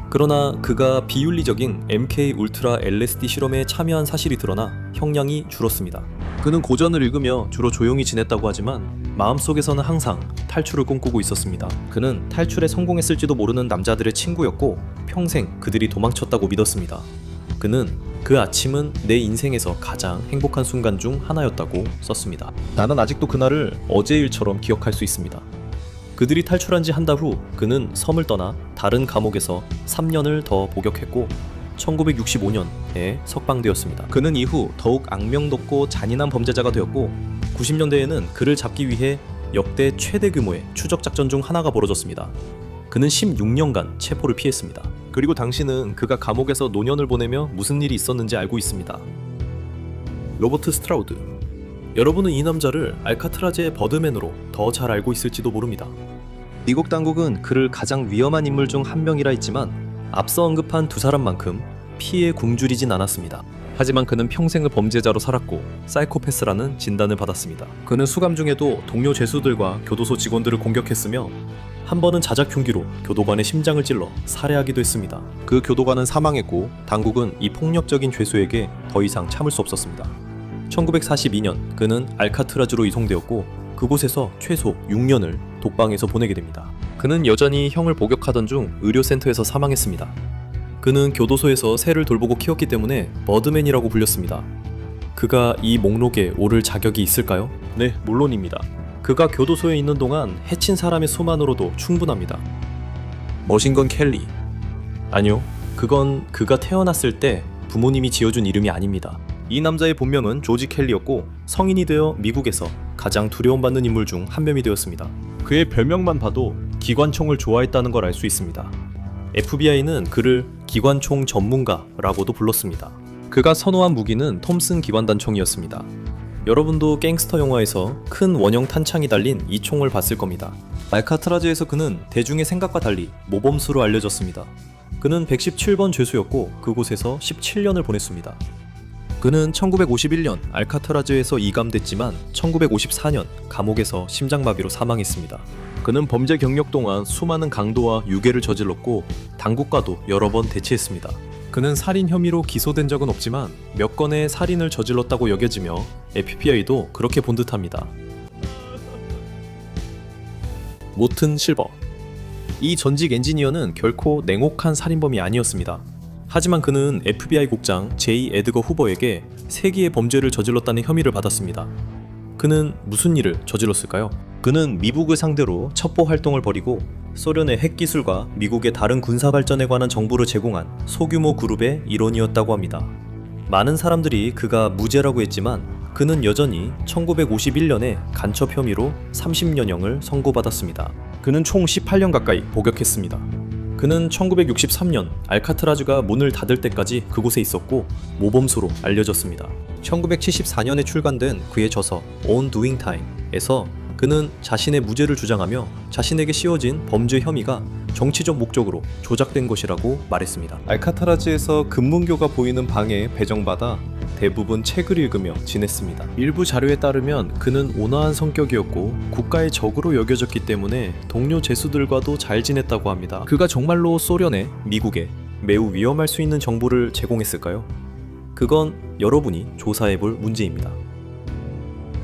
그러나 그가 비윤리적인 MK 울트라 LSD 실험에 참여한 사실이 드러나 형량이 줄었습니다. 그는 고전을 읽으며 주로 조용히 지냈다고 하지만 마음속에서는 항상 탈출을 꿈꾸고 있었습니다. 그는 탈출에 성공했을지도 모르는 남자들의 친구였고 평생 그들이 도망쳤다고 믿었습니다. 그는 그 아침은 내 인생에서 가장 행복한 순간 중 하나였다고 썼습니다. 나는 아직도 그날을 어제 일처럼 기억할 수 있습니다. 그들이 탈출한 지 한 달 후 그는 섬을 떠나 다른 감옥에서 3년을 더 복역했고 1965년에 석방되었습니다. 그는 이후 더욱 악명돋고 잔인한 범죄자가 되었고 90년대에는 그를 잡기 위해 역대 최대 규모의 추적 작전 중 하나가 벌어졌습니다. 그는 16년간 체포를 피했습니다. 그리고 당신은 그가 감옥에서 노년을 보내며 무슨 일이 있었는지 알고 있습니다. 로버트 스트라우드. 여러분은 이 남자를 알카트라즈의 버드맨으로 더 잘 알고 있을지도 모릅니다. 미국 당국은 그를 가장 위험한 인물 중 한 명이라 했지만 앞서 언급한 두 사람만큼 피에 굶주리진 않았습니다. 하지만 그는 평생을 범죄자로 살았고 사이코패스라는 진단을 받았습니다. 그는 수감 중에도 동료 죄수들과 교도소 직원들을 공격했으며 한 번은 자작 흉기로 교도관의 심장을 찔러 살해하기도 했습니다. 그 교도관은 사망했고 당국은 이 폭력적인 죄수에게 더 이상 참을 수 없었습니다. 1942년 그는 알카트라즈로 이송되었고 그곳에서 최소 6년을 독방에서 보내게 됩니다. 그는 여전히 형을 복역하던 중 의료센터에서 사망했습니다. 그는 교도소에서 새를 돌보고 키웠기 때문에 버드맨이라고 불렸습니다. 그가 이 목록에 오를 자격이 있을까요? 네, 물론입니다. 그가 교도소에 있는 동안 해친 사람의 수만으로도 충분합니다. 머신건 켈리. 아니요, 그건 그가 태어났을 때 부모님이 지어준 이름이 아닙니다. 이 남자의 본명은 조지 켈리였고 성인이 되어 미국에서 가장 두려움받는 인물 중 한 명이 되었습니다. 그의 별명만 봐도 기관총을 좋아했다는 걸 알 수 있습니다. FBI는 그를 기관총 전문가라고도 불렀습니다. 그가 선호한 무기는 톰슨 기관단총이었습니다. 여러분도 갱스터 영화에서 큰 원형 탄창이 달린 이 총을 봤을 겁니다. 알카트라즈에서 그는 대중의 생각과 달리 모범수로 알려졌습니다. 그는 117번 죄수였고 그곳에서 17년을 보냈습니다. 그는 1951년 알카트라즈에서 이감됐지만 1954년 감옥에서 심장마비로 사망했습니다. 그는 범죄 경력 동안 수많은 강도와 유괴를 저질렀고 당국과도 여러 번 대치했습니다. 그는 살인 혐의로 기소된 적은 없지만 몇 건의 살인을 저질렀다고 여겨지며 FBI도 그렇게 본 듯합니다. 모튼 실버. 이 전직 엔지니어는 결코 냉혹한 살인범이 아니었습니다. 하지만 그는 FBI 국장 J. 에드거 후버에게 세기의 범죄를 저질렀다는 혐의를 받았습니다. 그는 무슨 일을 저질렀을까요? 그는 미북을 상대로 첩보 활동을 벌이고 소련의 핵기술과 미국의 다른 군사발전에 관한 정보를 제공한 소규모 그룹의 일원이었다고 합니다. 많은 사람들이 그가 무죄라고 했지만 그는 여전히 1951년에 간첩 혐의로 30년형을 선고받았습니다. 그는 총 18년 가까이 복역했습니다. 그는 1963년 알카트라즈가 문을 닫을 때까지 그곳에 있었고 모범수로 알려졌습니다. 1974년에 출간된 그의 저서 On Doing Time에서 그는 자신의 무죄를 주장하며 자신에게 씌워진 범죄 혐의가 정치적 목적으로 조작된 것이라고 말했습니다. 알카트라즈에서 금문교가 보이는 방에 배정받아 대부분 책을 읽으며 지냈습니다. 일부 자료에 따르면 그는 온화한 성격이었고 국가의 적으로 여겨졌기 때문에 동료 죄수들과도 잘 지냈다고 합니다. 그가 정말로 소련에, 미국에 매우 위험할 수 있는 정보를 제공했을까요? 그건 여러분이 조사해볼 문제입니다.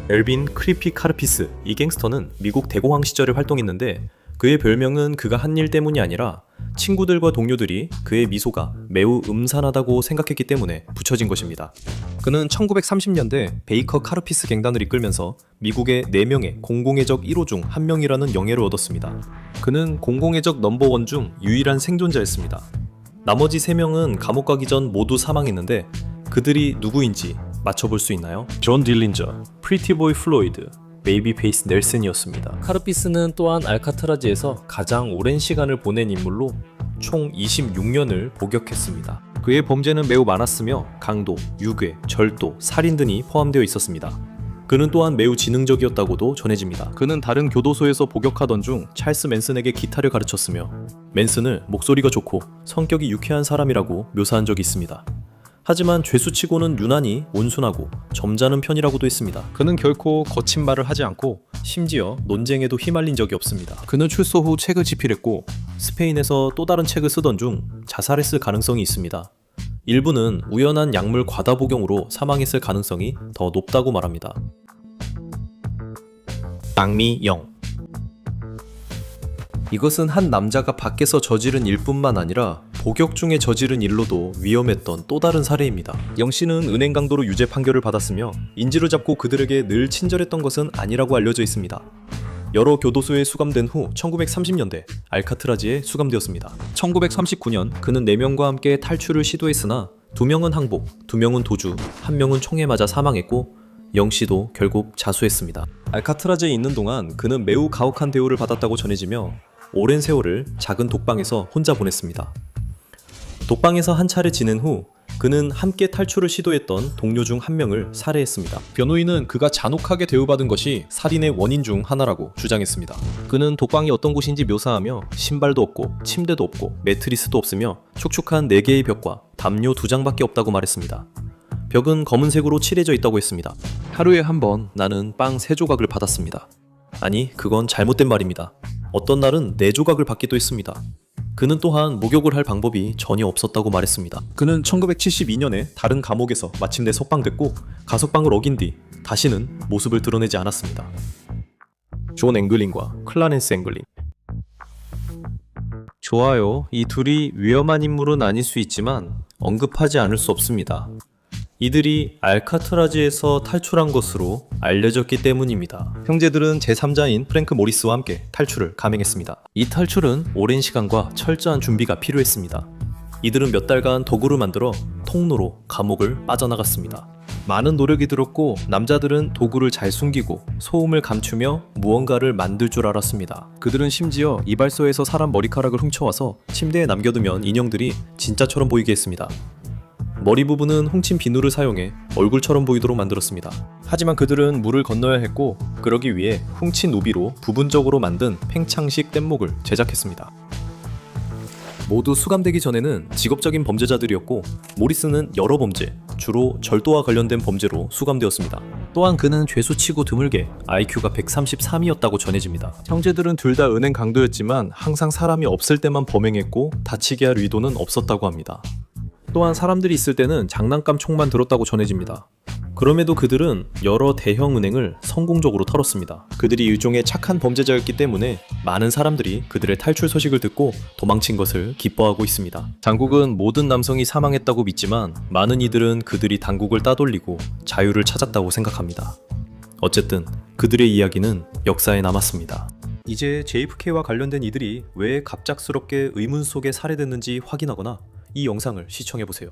엘빈 크리피 카르피스, 이 갱스터는 미국 대공황 시절에 활동했는데 그의 별명은 그가 한 일 때문이 아니라 친구들과 동료들이 그의 미소가 매우 음산하다고 생각했기 때문에 붙여진 것입니다. 그는 1930년대 베이커 카르피스 갱단을 이끌면서 미국의 4명의 공공의적 1호 중 1명이라는 영예를 얻었습니다. 그는 공공의적 넘버1 중 유일한 생존자였습니다. 나머지 3명은 감옥 가기 전 모두 사망했는데 그들이 누구인지 맞춰볼 수 있나요? 존 딜린저, 프리티보이 플로이드, 베이비페이스 넬슨이었습니다. 카르피스는 또한 알카트라즈에서 가장 오랜 시간을 보낸 인물로 총 26년을 복역했습니다. 그의 범죄는 매우 많았으며 강도, 유괴, 절도, 살인 등이 포함되어 있었습니다. 그는 또한 매우 지능적이었다고도 전해집니다. 그는 다른 교도소에서 복역하던 중 찰스 맨슨에게 기타를 가르쳤으며 맨슨을 목소리가 좋고 성격이 유쾌한 사람이라고 묘사한 적이 있습니다. 하지만 죄수치고는 유난히 온순하고 점잖은 편이라고 했습니다. 그는 결코 거친 말을 하지 않고 심지어 논쟁에도 휘말린 적이 없습니다. 그는 출소 후 책을 집필했고 스페인에서 또 다른 책을 쓰던 중 자살했을 가능성이 있습니다. 일부는 우연한 약물 과다 복용으로 사망했을 가능성이 더 높다고 말합니다. 장미영, 이것은 한 남자가 밖에서 저지른 일뿐만 아니라 복역 중에 저지른 일로도 위험했던 또 다른 사례입니다. 영 씨는 은행 강도로 유죄 판결을 받았으며 인질을 잡고 그들에게 늘 친절했던 것은 아니라고 알려져 있습니다. 여러 교도소에 수감된 후 1930년대 알카트라즈에 수감되었습니다. 1939년 그는 4명과 함께 탈출을 시도했으나 2명은 항복, 2명은 도주, 1명은 총에 맞아 사망했고 영 씨도 결국 자수했습니다. 알카트라즈에 있는 동안 그는 매우 가혹한 대우를 받았다고 전해지며 오랜 세월을 작은 독방에서 혼자 보냈습니다. 독방에서 한 차례 지낸 후 그는 함께 탈출을 시도했던 동료 중 1명을 살해했습니다. 변호인은 그가 잔혹하게 대우받은 것이 살인의 원인 중 하나라고 주장했습니다. 그는 독방이 어떤 곳인지 묘사하며 신발도 없고 침대도 없고 매트리스도 없으며 촉촉한 4개의 벽과 담요 2장밖에 없다고 말했습니다. 벽은 검은색으로 칠해져 있다고 했습니다. 하루에 한 번 나는 빵 3조각을 받았습니다. 아니, 그건 잘못된 말입니다. 어떤 날은 4조각을 받기도 했습니다. 그는 또한 목욕을 할 방법이 전혀 없었다고 말했습니다. 그는 1972년에 다른 감옥에서 마침내 석방됐고 가석방을 어긴 뒤 다시는 모습을 드러내지 않았습니다. 존 앵글린과 클라렌스 앵글린. 좋아요. 이 둘이 위험한 인물은 아닐 수 있지만 언급하지 않을 수 없습니다. 이들이 알카트라즈에서 탈출한 것으로 알려졌기 때문입니다. 형제들은 제3자인 프랭크 모리스와 함께 탈출을 감행했습니다. 이 탈출은 오랜 시간과 철저한 준비가 필요했습니다. 이들은 몇 달간 도구를 만들어 통로로 감옥을 빠져나갔습니다. 많은 노력이 들었고 남자들은 도구를 잘 숨기고 소음을 감추며 무언가를 만들 줄 알았습니다. 그들은 심지어 이발소에서 사람 머리카락을 훔쳐와서 침대에 남겨두면 인형들이 진짜처럼 보이게 했습니다. 머리 부분은 훔친 비누를 사용해 얼굴처럼 보이도록 만들었습니다. 하지만 그들은 물을 건너야 했고 그러기 위해 훔친 우비로 부분적으로 만든 팽창식 뗏목을 제작했습니다. 모두 수감되기 전에는 직업적인 범죄자들이었고 모리스는 여러 범죄, 주로 절도와 관련된 범죄로 수감되었습니다. 또한 그는 죄수치고 드물게 IQ가 133이었다고 전해집니다. 형제들은 둘 다 은행 강도였지만 항상 사람이 없을 때만 범행했고 다치게 할 의도는 없었다고 합니다. 또한 사람들이 있을 때는 장난감 총만 들었다고 전해집니다. 그럼에도 그들은 여러 대형 은행을 성공적으로 털었습니다. 그들이 일종의 착한 범죄자였기 때문에 많은 사람들이 그들의 탈출 소식을 듣고 도망친 것을 기뻐하고 있습니다. 당국은 모든 남성이 사망했다고 믿지만 많은 이들은 그들이 당국을 따돌리고 자유를 찾았다고 생각합니다. 어쨌든 그들의 이야기는 역사에 남았습니다. 이제 JFK와 관련된 이들이 왜 갑작스럽게 의문 속에 살해됐는지 확인하거나 이 영상을 시청해보세요.